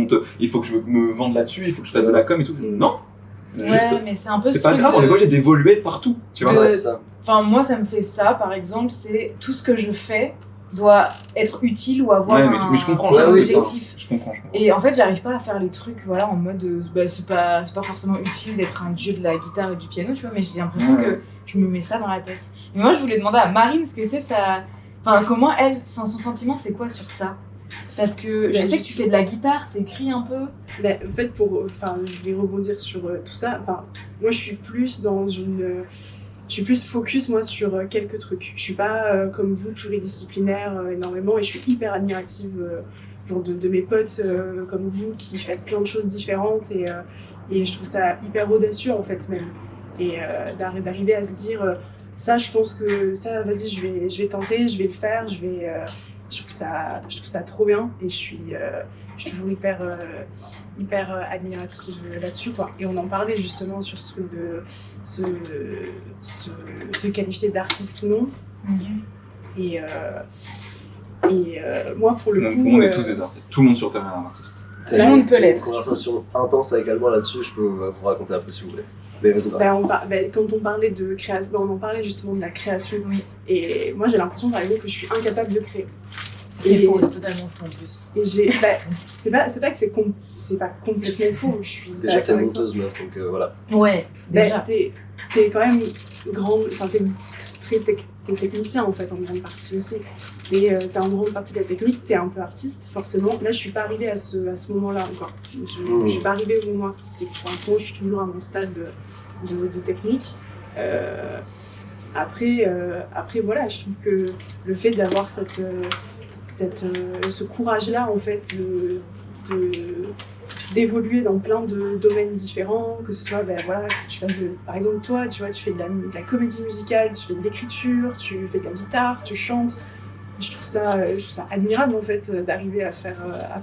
je me vende là-dessus, il faut que je fasse de la com et tout. Non, Ouais, juste, mais c'est un peu c'est ce pas truc grave, on est obligé d'évoluer partout, tu vois. de- Ouais, c'est ça. Enfin, moi, ça me fait ça, par exemple, c'est tout ce que je fais doit être utile ou avoir Ouais, un mais je comprends, Ouais, oui, objectif. Je comprends. Et en fait, j'arrive pas à faire les trucs voilà, en mode bah, c'est pas forcément utile d'être un dieu de la guitare et du piano, tu vois, mais j'ai l'impression Ouais. que je me mets ça dans la tête. Mais moi, je voulais demander à Marine ce que c'est ça. Enfin, comment elle, son sentiment, c'est quoi sur ça? Parce que je Bah, sais que tu fais de la guitare, t'écris un peu. Mais en fait, je vais rebondir sur tout ça. Enfin, moi, je suis plus je suis plus focus moi sur quelques trucs. Je suis pas comme vous pluridisciplinaire énormément et je suis hyper admirative genre de mes potes comme vous qui faites plein de choses différentes et je trouve ça hyper audacieux en fait même. Et d'arriver à se dire ça, je pense que ça, vas-y, je vais tenter, je vais le faire, je trouve ça trop bien et je suis toujours hyper admirative là-dessus quoi. Et on en parlait justement sur ce truc de se qualifier d'artiste ou non. Et moi pour le coup On est tous des artistes, tout le monde sur Terre est un artiste. Tout le monde peut J'ai l'être. une conversation intense avec Alban là-dessus, je peux vous raconter après si vous voulez. Mais vas-y, quand on parlait de création, on en parlait justement de la création. Oui. Et moi j'ai l'impression par exemple que je suis incapable de créer. C'est Et- faux, c'est totalement faux en plus. Et c'est pas que c'est pas complètement faux. Je suis déjà t'es d'accord avec toi. monteuse meuf, donc voilà. Ouais, déjà. T'es quand même grande, enfin t'es technicien en fait en grande partie aussi. T'as en grande partie de la technique, t'es un peu artiste forcément. Là je suis pas arrivée à ce moment-là encore. Je suis pas arrivée au moment artistique. Pour l'instant je suis toujours à mon stade de technique. Après voilà, je trouve que le fait d'avoir ce courage-là en fait d'évoluer dans plein de domaines différents, que ce soit voilà, que tu fasses par exemple toi tu vois, tu fais de la comédie musicale, tu fais de l'écriture, tu fais de la guitare, tu chantes. Je trouve ça admirable en fait d'arriver à faire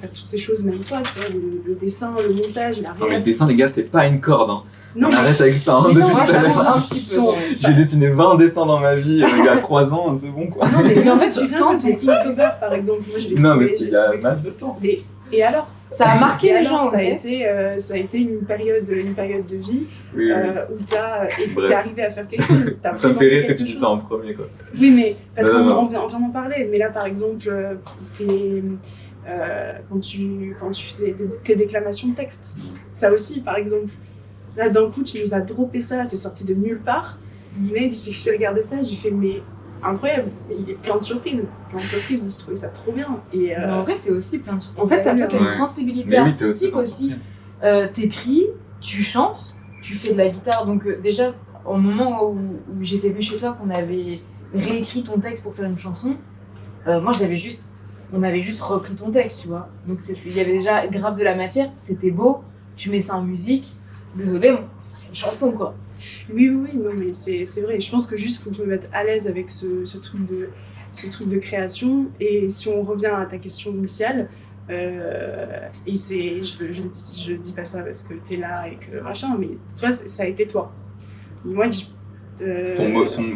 toutes ces choses, même toi, tu vois, le dessin, le montage, la Non mais le réal. dessin les gars c'est pas une corde, hein. Non, On arrête avec ça, hein, mais depuis non, Moi, tout à l'heure. j'avoue un petit peu. Ton- J'ai dessiné 20 dessins dans ma vie il y a 3 ans, c'est bon quoi. non, Mais en fait, tu rien tentes que et ton Inktober, par exemple, moi je l'ai Non mais trouvé, c'est j'ai il y a trouvé- masse de temps. Et alors Ça a marqué Et les alors, gens, ça a ok. été une période de vie Oui, oui. où t'es Bref. arrivé à faire quelque chose. T'as Ça me fait présenté rire que quelque tu dis chose. ça en premier quoi. Oui, mais parce Non, qu'on non. on vient d'en parler. Mais là, par exemple, quand tu fais tes déclamations de texte, ça aussi, par exemple, là, d'un coup, tu nous as droppé ça, c'est sorti de nulle part. Mec, j'ai regardé ça, j'ai fait, mais incroyable, il est plein de surprises. J'ai trouvé ça trop bien. Et Mais en vrai, t'es aussi plein de trucs. En fait, toi, t'as une Ouais. sensibilité Mais oui, t'es artistique aussi. T'écris, tu chantes, tu fais de la guitare. Donc déjà, au moment où j'étais venue chez toi, qu'on avait réécrit ton texte pour faire une chanson, moi on avait juste repris ton texte, tu vois. Donc il y avait déjà grave de la matière, c'était beau, tu mets ça en musique. Désolé, bon, ça fait une chanson quoi. oui, non, mais c'est vrai. Je pense que juste, faut que je me mette à l'aise avec ce truc de création. Et si on revient à ta question initiale, Et je dis pas ça parce que t'es là et que machin, mais toi, ça a été toi. Et moi,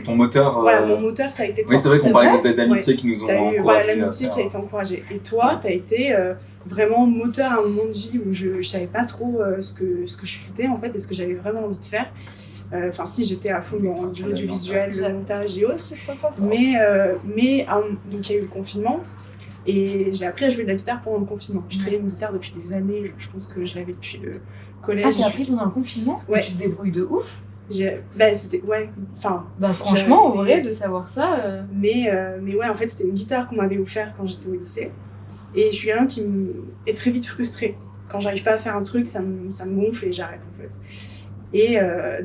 ton moteur. Voilà, mon moteur, ça a été toi. Oui, c'est vrai qu'on parlait d'amitié Ouais. qui nous ont Voilà, encouragés. l'amitié qui a été encouragée. Et toi, t'as été vraiment moteur à un moment de vie où je savais pas trop ce que je foutais en fait et ce que j'avais vraiment envie de faire. Enfin, si, j'étais à fond dans du visuel, le montage et autres. Mais donc il y a eu le confinement. Et j'ai appris à jouer de la guitare pendant le confinement. Je traînais une guitare depuis des années, je pense que je l'avais depuis le collège. Ah, j'ai appris pendant le confinement? Ouais. Tu te débrouilles de ouf? C'était, ouais, enfin... franchement, en vrai, de savoir ça... Mais ouais, en fait, c'était une guitare qu'on m'avait offert quand j'étais au lycée. Et je suis quelqu'un qui est très vite frustrée. Quand j'arrive pas à faire un truc, ça me gonfle et j'arrête, en fait. Et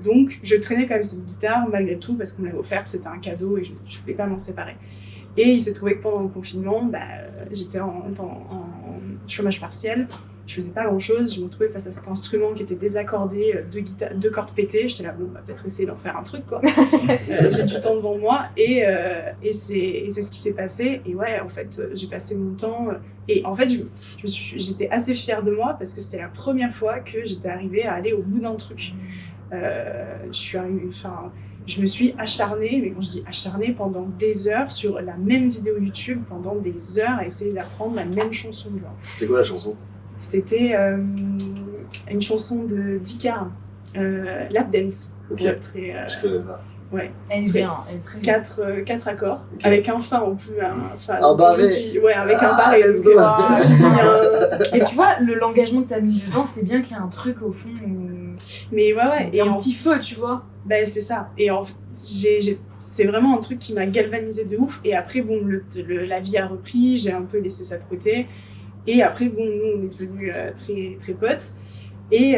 donc, je traînais quand même cette guitare, malgré tout, parce qu'on me l'avait offerte, c'était un cadeau et je voulais pas m'en séparer. Et il s'est trouvé que pendant le confinement, j'étais en chômage partiel, je faisais pas grand chose, je me trouvais face à cet instrument qui était désaccordé, deux cordes pétées, j'étais là, bon, on va peut-être essayer d'en faire un truc, quoi. J'ai du temps devant moi, et c'est ce qui s'est passé, et ouais, en fait, j'ai passé mon temps, et en fait, j'étais assez fière de moi, parce que c'était la première fois que j'étais arrivée à aller au bout d'un truc. Je me suis acharnée, mais quand je dis acharnée, pendant des heures sur la même vidéo YouTube, pendant des heures à essayer d'apprendre la même chanson. Genre. C'était quoi la chanson? C'était une chanson de Dika, Lap Dance. Ok, je connais ça. Ouais. Elle est bien, elle est très bien. 4 accords, Okay. avec un fa en plus. Un barré. Ouais, avec un barré. Let's go. Et tu vois, l'engagement que t'as mis dedans, c'est bien qu'il y a un truc au fond où... Mais ouais. Et un petit feu, tu vois. C'est ça. Et c'est vraiment un truc qui m'a galvanisée de ouf. Et après, bon, la vie a repris, j'ai un peu laissé ça de côté. Et après, bon, nous, on est devenus très, très potes. Et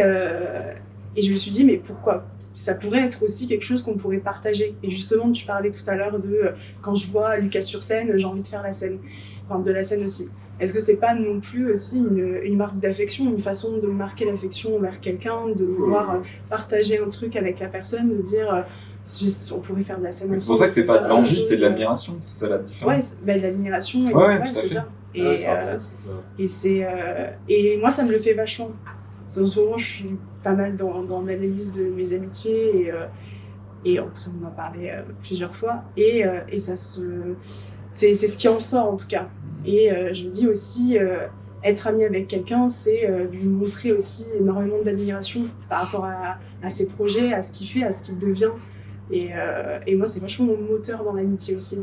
je me suis dit, mais pourquoi ? Ça pourrait être aussi quelque chose qu'on pourrait partager. Et justement, tu parlais tout à l'heure de quand je vois Lucas sur scène, j'ai envie de faire la scène. Enfin, de la scène aussi. Est-ce que c'est pas non plus aussi une marque d'affection, une façon de marquer l'affection envers quelqu'un, de vouloir partager un truc avec la personne, de dire on pourrait faire de la scène. C'est pour ça que c'est pas de l'envie, c'est de l'admiration, c'est ça la différence. Ouais, de l'admiration, c'est ça. Et Et moi, ça me le fait vachement. En ce moment, je suis pas mal dans l'analyse de mes amitiés et on en parlait plusieurs fois. Et c'est ce qui en sort en tout cas. Et je me dis aussi, être ami avec quelqu'un, c'est lui montrer aussi énormément d'admiration par rapport à ses projets, à ce qu'il fait, à ce qu'il devient. Et moi, c'est vachement mon moteur dans l'amitié aussi.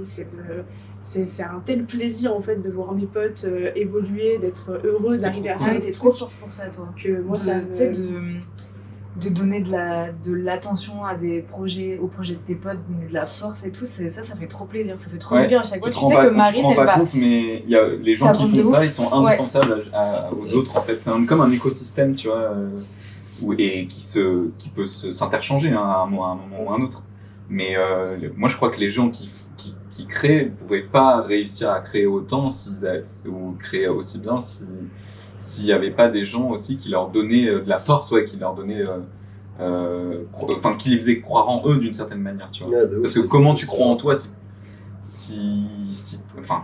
C'est un tel plaisir en fait de voir mes potes évoluer, d'être heureux, d'arriver à faire. T'es trop forte pour ça, toi. Que moi, ça tu sais, de donner de l'attention à aux projets de tes potes, donner de la force et tout, ça fait trop plaisir, ça fait trop bien à chaque fois. Tu sais que Marine, elle va... compte, mais les gens qui font ça, ils sont indispensables aux autres en fait. C'est comme un écosystème, tu vois, et qui peut s'interchanger à un moment ou à un autre. Mais moi, je crois que les gens qui créent ne pourraient pas réussir à créer autant ou créer aussi bien s'il n'y avait pas des gens aussi qui leur donnaient de la force, qui leur donnaient, qui les faisaient croire en eux d'une certaine manière, tu vois. Parce que comment tu crois en toi enfin,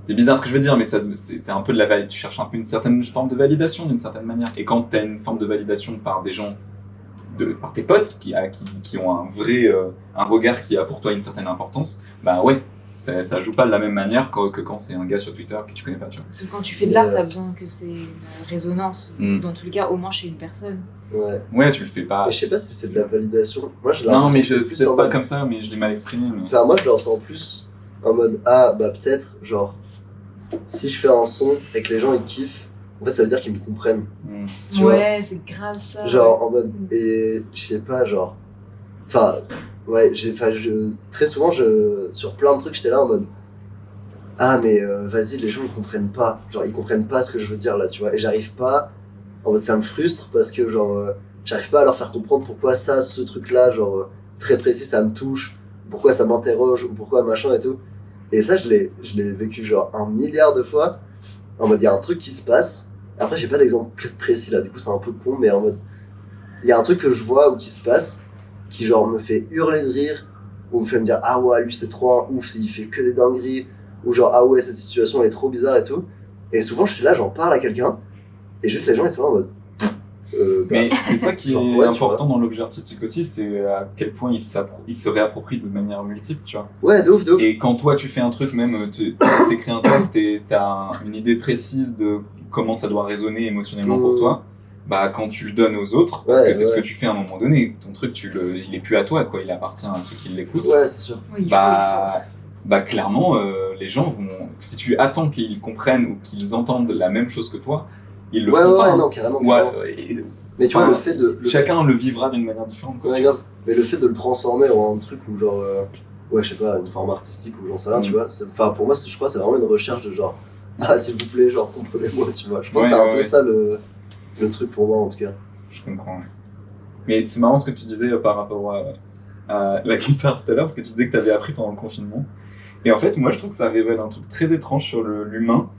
c'est bizarre ce que je veux dire, mais c'est un peu de la tu cherches un peu une certaine forme de validation d'une certaine manière. Et quand tu as une forme de validation par des gens, par tes potes qui ont un regard qui a pour toi une certaine importance, ça joue pas de la même manière que quand c'est un gars sur Twitter que tu connais pas, tu vois. Parce que quand tu fais de l'art, t'as besoin que c'est une résonance. Dans tous les cas, au moins chez une personne. Ouais, tu le fais pas. Mais je sais pas si c'est de la validation. Moi, je non, mais c'est pas comme ça, mais je l'ai mal exprimé. Mais... Enfin, moi, je le ressens plus en mode peut-être, genre, si je fais un son et que les gens ils kiffent, en fait, ça veut dire qu'ils me comprennent. Tu vois, c'est grave ça. Genre, en mode, et je sais pas, genre, enfin. Ouais, très souvent, sur plein de trucs, j'étais là en mode mais vas-y, les gens ils comprennent pas. Genre, ils comprennent pas ce que je veux dire là, tu vois. Et j'arrive pas, en mode, ça me frustre parce que, genre, j'arrive pas à leur faire comprendre pourquoi ce truc-là, genre, très précis, ça me touche, pourquoi ça m'interroge, ou pourquoi machin et tout. Et ça, je l'ai vécu, genre, 1 milliard de fois. En mode, il y a un truc qui se passe. Après, j'ai pas d'exemple précis là, du coup, c'est un peu con, mais en mode, il y a un truc que je vois ou qui se passe, qui genre me fait hurler de rire, ou me fait me dire lui c'est trop un ouf, il fait que des dingueries, ou genre cette situation elle est trop bizarre et tout, Et souvent, je suis là, j'en parle à quelqu'un, et juste les gens, ils sont là en mode. Mais c'est ça qui genre, est ouais, tu important dans l'objet artistique aussi, c'est à quel point il se réapproprie de manière multiple, tu vois. Ouais, de ouf, de ouf. Et quand toi tu fais un truc, même t'écris un texte et t'as une idée précise de comment ça doit résonner émotionnellement pour toi, bah quand tu le donnes aux autres, parce que c'est ce que tu fais à un moment donné, ton truc il est plus à toi, quoi, il appartient à ceux qui l'écoutent. Ouais, c'est sûr. Oui, Bah clairement, les gens vont, si tu attends qu'ils comprennent ou qu'ils entendent la même chose que toi, ils le feront pas. Ouais, non, carrément. Mais tu vois, le fait de. Chacun le vivra d'une manière différente. Ouais, grave. Mais le fait de le transformer en un truc où, genre, ouais, je sais pas, une forme artistique ou j'en sais rien, tu vois. Enfin, pour moi, je crois que c'est vraiment une recherche de genre, ah, s'il vous plaît, genre, comprenez-moi, tu vois. Je pense que c'est un peu ça le truc pour moi, en tout cas. Je comprends, ouais. Mais c'est marrant ce que tu disais par rapport à la guitare tout à l'heure, parce que tu disais que tu avais appris pendant le confinement. Et en fait, moi, je trouve que ça révèle un truc très étrange sur l'humain.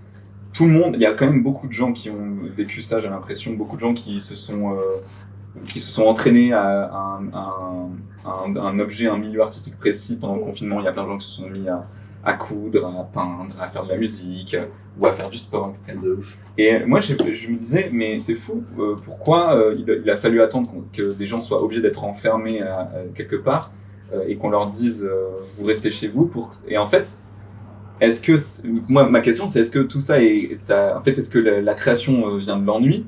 Tout le monde, il y a quand même beaucoup de gens qui ont vécu ça, j'ai l'impression, beaucoup de gens qui se sont entraînés à un objet, un milieu artistique précis pendant le confinement. Il y a plein de gens qui se sont mis à coudre, à peindre, à faire de la musique, ou à faire du sport, etc. Et moi, je me disais, mais c'est fou, pourquoi il a fallu attendre que des gens soient obligés d'être enfermés quelque part et qu'on leur dise, vous restez chez vous. Et en fait, moi, ma question, c'est est-ce que tout ça en fait, est-ce que la création vient de l'ennui?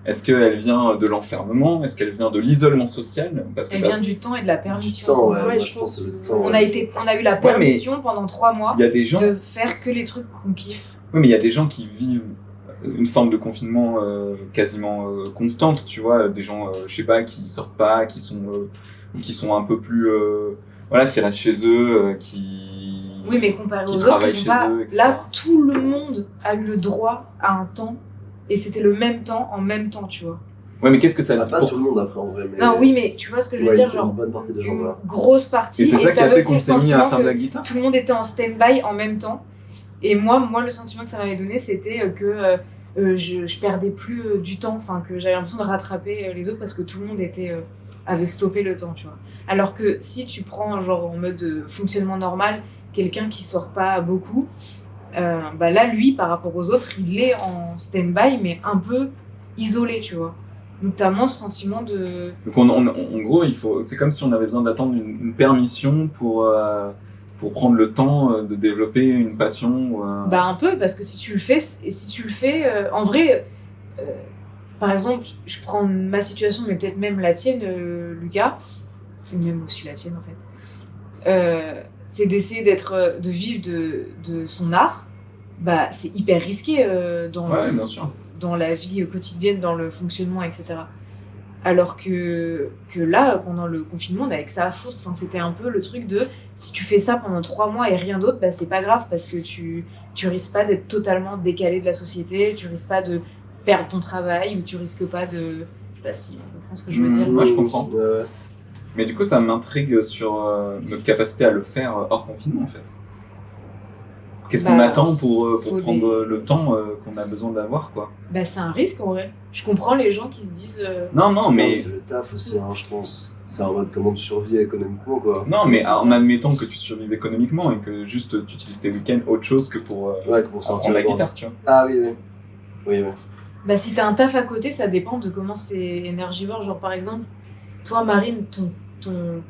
Est-ce qu'elle vient de l'enfermement? Est-ce qu'elle vient de l'isolement social? Elle vient du temps et de la permission. Temps, ouais, je pense que c'est le temps. On a eu la permission pendant 3 mois de faire que les trucs qu'on kiffe. Oui, mais il y a des gens qui vivent une forme de confinement quasiment constante, tu vois, des gens, je sais pas, qui sortent pas, qui sont un peu plus, qui restent chez eux, Oui, mais comparé aux autres, ils ont pas. Là, tout le monde a eu le droit à un temps, et c'était le même temps en même temps, tu vois. Ouais, mais qu'est-ce que ça dit pas tout le monde après en vrai. Mais... Non, oui, mais tu vois ce que je veux dire, genre. Une bonne partie des gens, une grosse partie. Et c'est ça qui a fait qu'on s'est mis à faire de la que guitare. tout le monde était en stand-by en même temps. Et moi, le sentiment que ça m'avait donné, c'était que je perdais plus du temps, enfin, que j'avais l'impression de rattraper les autres parce que tout le monde avait stoppé le temps, tu vois. Alors que si tu prends, genre, en mode fonctionnement normal, quelqu'un qui sort pas beaucoup, bah là, lui, par rapport aux autres, il est en stand-by, mais un peu isolé, tu vois. Notamment ce sentiment de... Donc en gros, c'est comme si on avait besoin d'attendre une permission pour prendre le temps de développer une passion. Bah un peu, parce que si tu le fais, en vrai, par exemple, je prends ma situation, mais peut-être même la tienne, Lucas, ou même aussi la tienne en fait. C'est d'essayer de vivre de son art. Bah c'est hyper risqué bien sûr. Dans la vie quotidienne, dans le fonctionnement, etc. Alors que là, pendant le confinement, on avait que ça à foutre. Enfin, c'était un peu le truc de si tu fais ça pendant 3 mois et rien d'autre, bah, c'est pas grave parce que tu risques pas d'être totalement décalé de la société, tu risques pas de perdre ton travail ou tu risques pas de. Je sais pas si on comprend ce que je veux dire. Moi, je comprends. Mais du coup, ça m'intrigue sur notre capacité à le faire hors confinement en fait. Qu'est-ce qu'on attend pour prendre le temps qu'on a besoin d'avoir, quoi? Bah, c'est un risque en vrai. Je comprends les gens qui se disent. Non, mais c'est le taf aussi, hein, je pense. C'est en mode comment tu survis économiquement, quoi. Non, mais en admettant que tu survives économiquement et que juste tu utilises tes week-ends autre chose que pour sortir la guitare, tu vois. Ah oui. Bah, si t'as un taf à côté, ça dépend de comment c'est énergivore. Genre, par exemple, toi, Marine, ton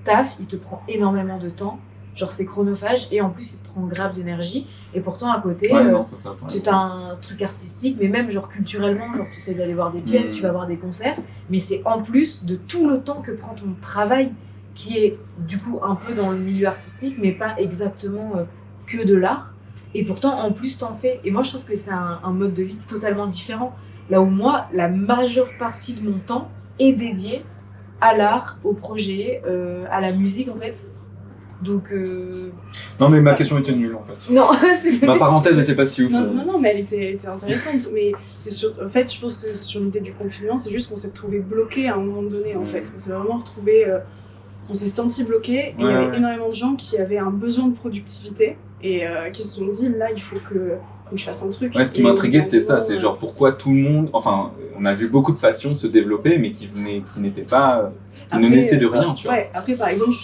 taf, il te prend énormément de temps. Genre, c'est chronophage et en plus, il te prend grave d'énergie. Et pourtant, à côté, tu as un truc artistique, mais même genre culturellement, genre tu essaies d'aller voir des pièces, tu vas voir des concerts, mais c'est en plus de tout le temps que prend ton travail, qui est du coup un peu dans le milieu artistique, mais pas exactement que de l'art. Et pourtant, en plus, t'en fais. Et moi, je trouve que c'est un mode de vie totalement différent. Là où moi, la majeure partie de mon temps est dédiée à l'art, au projet, à la musique, en fait. Donc Non, mais ma question était nulle en fait. Non, c'est ma parenthèse était pas si ouf. Non, mais elle était intéressante. Mais en fait, je pense que sur l'idée du confinement, c'est juste qu'on s'est retrouvé bloqué à un moment donné. En fait, on s'est vraiment retrouvé, on s'est senti bloqué. Et il y avait énormément de gens qui avaient un besoin de productivité et qui se sont dit là, il faut que faut que je fasse un truc. Ouais, ce qui m'intriguait, c'était ça, c'est genre pourquoi tout le monde, enfin, on a vu beaucoup de passions se développer, mais qui n'étaient pas, qui ne naissaient de rien, tu vois. Ouais, après, par exemple,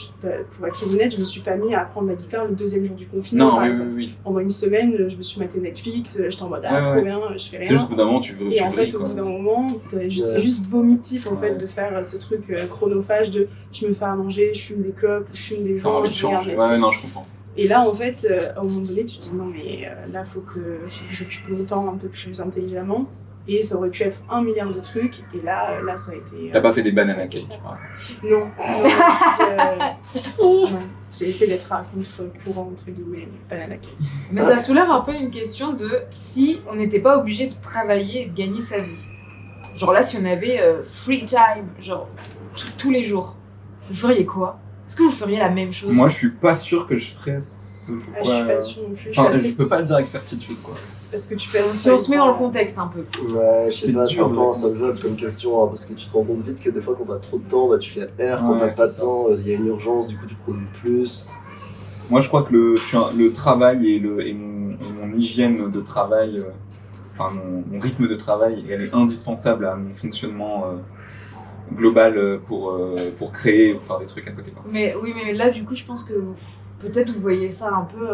pour être honnête, je me suis pas mis à apprendre la guitare le 2e jour du confinement. Non, par oui, exemple. oui. Pendant une semaine, je me suis maté Netflix, j'étais en mode ah, Ouais, trop ouais. bien, je fais rien. C'est juste au bout d'un moment, tu Et en fait, brilles, au quoi. bout d'un moment, c'est juste vomitif en fait Ouais. de faire ce truc chronophage de je me fais à manger, je fume des clopes, ou je fume des T'as envie joints, de je regarde changer. Netflix. Ouais, non, je comprends. Et là, en fait, à un moment donné, tu te dis non, mais là, faut que j'occupe mon temps un peu plus intelligemment. Et ça aurait pu être 1 milliard de trucs. Et là ça a été. T'as pas fait des banana ça a été cakes. ça. Ouais. Non. Non. J'ai essayé d'être à contre-courant, entre guillemets, mais banana cake. Mais ça soulève un peu une question de si on n'était pas obligé de travailler et de gagner sa vie. Genre là, si on avait free time, genre tous les jours, vous feriez quoi? Est-ce que vous feriez la même chose? Moi, je suis pas sûr que je ferais ce Je pourquoi. suis pas sûre non plus. Enfin, Je suis je peux pas dire avec certitude, quoi. Parce que tu peux être Si on se met dans le contexte un peu. Ouais, je sais C'est pas, c'est dur un peu de un répondre à solvable cette comme question, hein, parce que tu te rends compte vite que des fois quand t'as trop de temps, bah, tu fais R, quand Ouais, t'as pas c'est de ça. temps, il y a une urgence, du coup tu produis plus. Moi, je crois que le travail et mon hygiène de travail, enfin mon rythme de travail, elle est indispensable à mon fonctionnement global pour créer ou faire des trucs à côté. Quoi. Mais oui, mais là, du coup, je pense que peut-être vous voyez ça un peu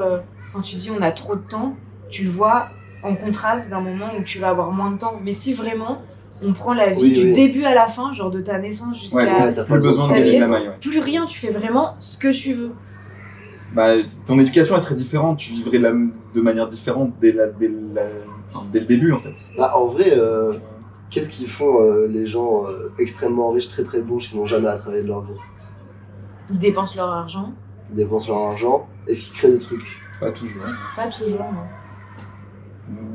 quand tu dis on a trop de temps, tu le vois en contraste d'un moment où tu vas avoir moins de temps. Mais si vraiment on prend la vie Oui, du oui. début à la fin, genre de ta naissance jusqu'à ouais, t'as pas Plus besoin de ta gagner de la vieillesse, maille. Ouais. plus rien, tu fais vraiment ce que tu veux. Bah, ton éducation, elle serait différente. Tu vivrais de manière différente dès le début, en fait. Bah, en vrai, qu'est-ce qu'ils font les gens extrêmement riches, très très bouches, qui n'ont jamais à travailler de leur vie? Ils dépensent leur argent. Ils dépensent leur argent, est-ce qu'ils créent des trucs? Pas toujours. Pas toujours, non.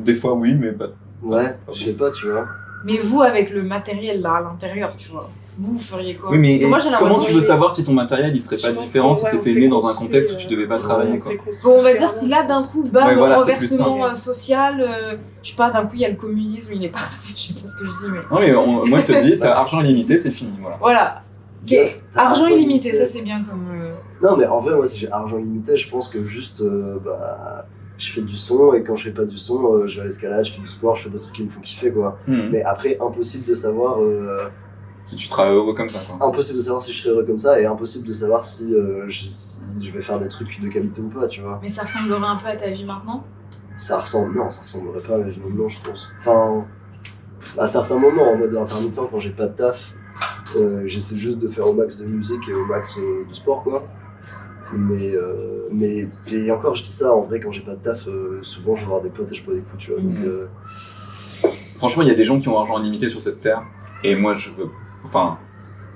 Des fois, oui, mais pas. Ouais, je sais pas, tu vois. Mais vous, avec le matériel là à l'intérieur, tu vois, vous feriez quoi? Oui, mais Parce que moi, j'ai comment l'impression tu veux que- savoir si ton matériel il serait pas Je pense différent qu'on- si ouais, on t'étais s'est né dans un construit, contexte où tu devais pas travailler, on quoi. Bon, on va dire si là d'un coup, bam, Ouais, voilà, c'est plus renversement social, je sais pas, d'un coup il y a le communisme, il est partout, je sais pas ce que je dis, mais Non, mais moi je te dis, t'as argent illimité, c'est fini, voilà. voilà. Ok, Yes, t'as argent illimité, ça c'est bien comme. Non, mais en vrai, moi, si j'ai argent limité, je pense que juste, bah, je fais du son, et quand je fais pas du son, je vais à l'escalade, je fais du sport, je fais d'autres trucs qui me font kiffer, quoi. Mais après, impossible de savoir, Si tu seras heureux comme ça, quoi. impossible de savoir si je serai heureux comme ça, et impossible de savoir si je vais faire des trucs de qualité ou pas, tu vois. Mais ça ressemblerait un peu à ta vie maintenant? Ça ressemblerait pas à ma vie maintenant, je pense. Enfin, à certains moments, en mode intermittent, quand j'ai pas de taf, j'essaie juste de faire au max de musique et au max de sport, quoi. Mais et encore, je dis ça, en vrai, quand j'ai pas de taf, souvent je vais voir des potes et je bois des coups, tu vois. Donc, Franchement, il y a des gens qui ont argent illimité sur cette terre, et moi je veux. Enfin,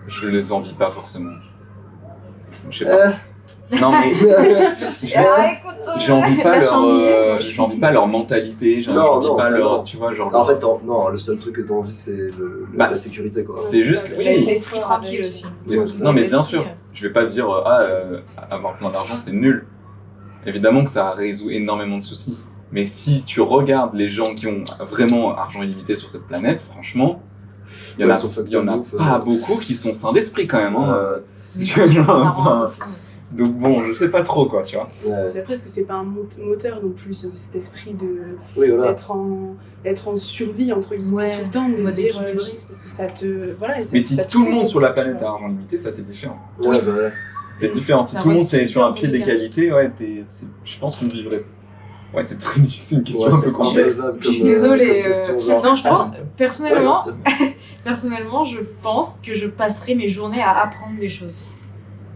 je les envie pas forcément. Je sais pas. Non, mais j'envie pas leur mentalité, j'envie pas leur. Tu vois, genre. En fait, non, le seul truc que t'as envie, c'est Bah, la sécurité, quoi. C'est juste. Oui. L'esprit tranquille aussi. Non, mais bien sûr, L'esprit, je vais pas dire avoir plein d'argent c'est nul. Évidemment que ça résout énormément de soucis. Mais si tu regardes les gens qui ont vraiment argent illimité sur cette planète, franchement, il y en Ouais, a, ils sont fucked il y en up a de ouf, pas beaucoup qui sont sains d'esprit quand même. Hein. Mais Tu vois, ça genre, rend un peu fou. Donc bon, je sais pas trop quoi, tu vois. Ouais. C'est presque que c'est pas un moteur non plus, cet esprit de Oui, voilà. d'être en survie entre guillemets Ouais, tout le temps, de mode dire équilibriste. parce que ça te voilà. Et ça, Mais si ça te tout le pousse monde aussi, sur la tu planète vois. a argent limité, ça c'est différent. Ouais, bah ouais. C'est différent. Si Ça tout le monde reste est sur un pied super d'égalité, ouais, je pense qu'on vivrait. Ouais, c'est très difficile, c'est une question Ouais, un c'est peu complexe. infaisable Je suis comme, désolée, comme question, genre. Non, je pense, personnellement, Ouais, personnellement, je pense que je passerai mes journées à apprendre des choses.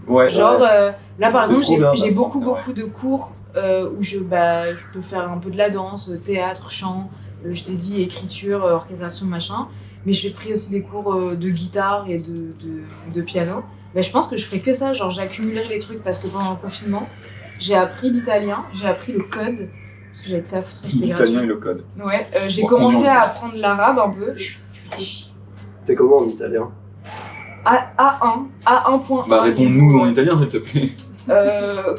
Ouais. Genre, là par C'est exemple, trop bien j'ai d'apprendre, beaucoup c'est de cours où je peux faire un peu de la danse, théâtre, chant, je t'ai dit écriture, orchestration, machin. Mais j'ai pris aussi des cours de guitare et de piano. Mais je pense que je ferai que ça, genre j'accumulerai les trucs parce que pendant le confinement, j'ai appris l'italien, j'ai appris le code. Parce que j'avais que ça à foutre, c'était L'italien et gratuit. le code. Ouais, j'ai Bon, commencé conduit en à italien. apprendre l'arabe un peu. T'es comment en italien? A1, A1.1. Bah réponds-nous en italien s'il te plaît.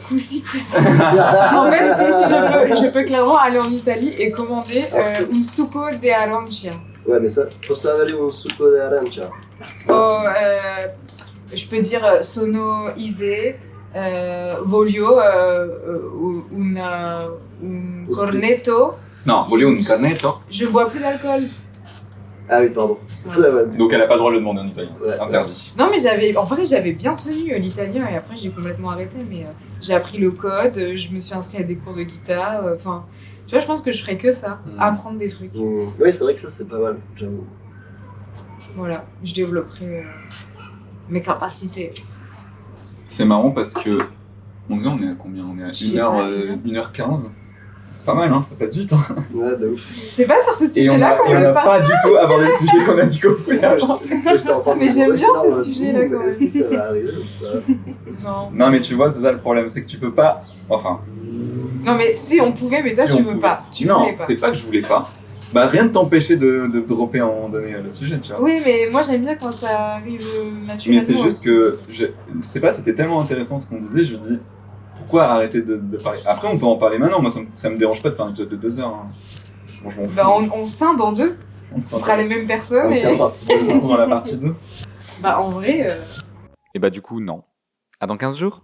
Coussi, coussi. En fait, je peux clairement aller en Italie et commander un succo di arancia. Ouais, mais ça, posso avere un succo di arancia? Je peux dire sono Isé, Voglio un cornetto. Non, voglio un cornetto. Je bois plus d'alcool. Ah oui, pardon. Ça, ouais. Donc elle a pas le droit de le demander en italien. Ouais, Interdit. Non, mais en vrai, j'avais bien tenu l'italien et après, j'ai complètement arrêté. Mais j'ai appris le code, je me suis inscrite à des cours de guitare. Enfin, tu vois, je pense que je ferais que ça, apprendre des trucs. Oui, c'est vrai que ça, c'est pas mal, j'avoue. Voilà, je développerai mes capacités. C'est marrant parce que. On est à combien? On est à 1h15. C'est pas mal, hein, ça passe vite. Hein. Ouais, de ouf. C'est pas sur ce Et on sujet-là qu'on n'a veut pas du tout abordé le sujet qu'on a dit qu'on voulait aborder. Mais j'aime bien ce sujet-là quand même. Est-ce que ça va arriver ou pas? Non. Non, mais tu vois, c'est ça le problème, c'est que tu peux pas. Enfin. Non, mais si on pouvait, mais ça, si tu on veux pouvait. pas. Tu non, voulais pas. c'est pas que je voulais pas. Bah, rien ne t'empêchait de dropper à un moment donné le sujet, tu vois. Oui, mais moi, j'aime bien quand ça arrive naturellement. Mais c'est juste que. Je sais pas, c'était tellement intéressant ce qu'on disait, je me dis. Pourquoi arrêter de parler? Après, on peut en parler maintenant, moi ça me dérange pas de faire un épisode de 2 heures. Hein. Bon, je m'en fous. Bah, on scinde en deux. Ce sera les mêmes personnes. On Et... s'y repartit. On se retrouve dans la partie 2. Bah, en vrai. Et bah, du coup, non. À dans 15 jours.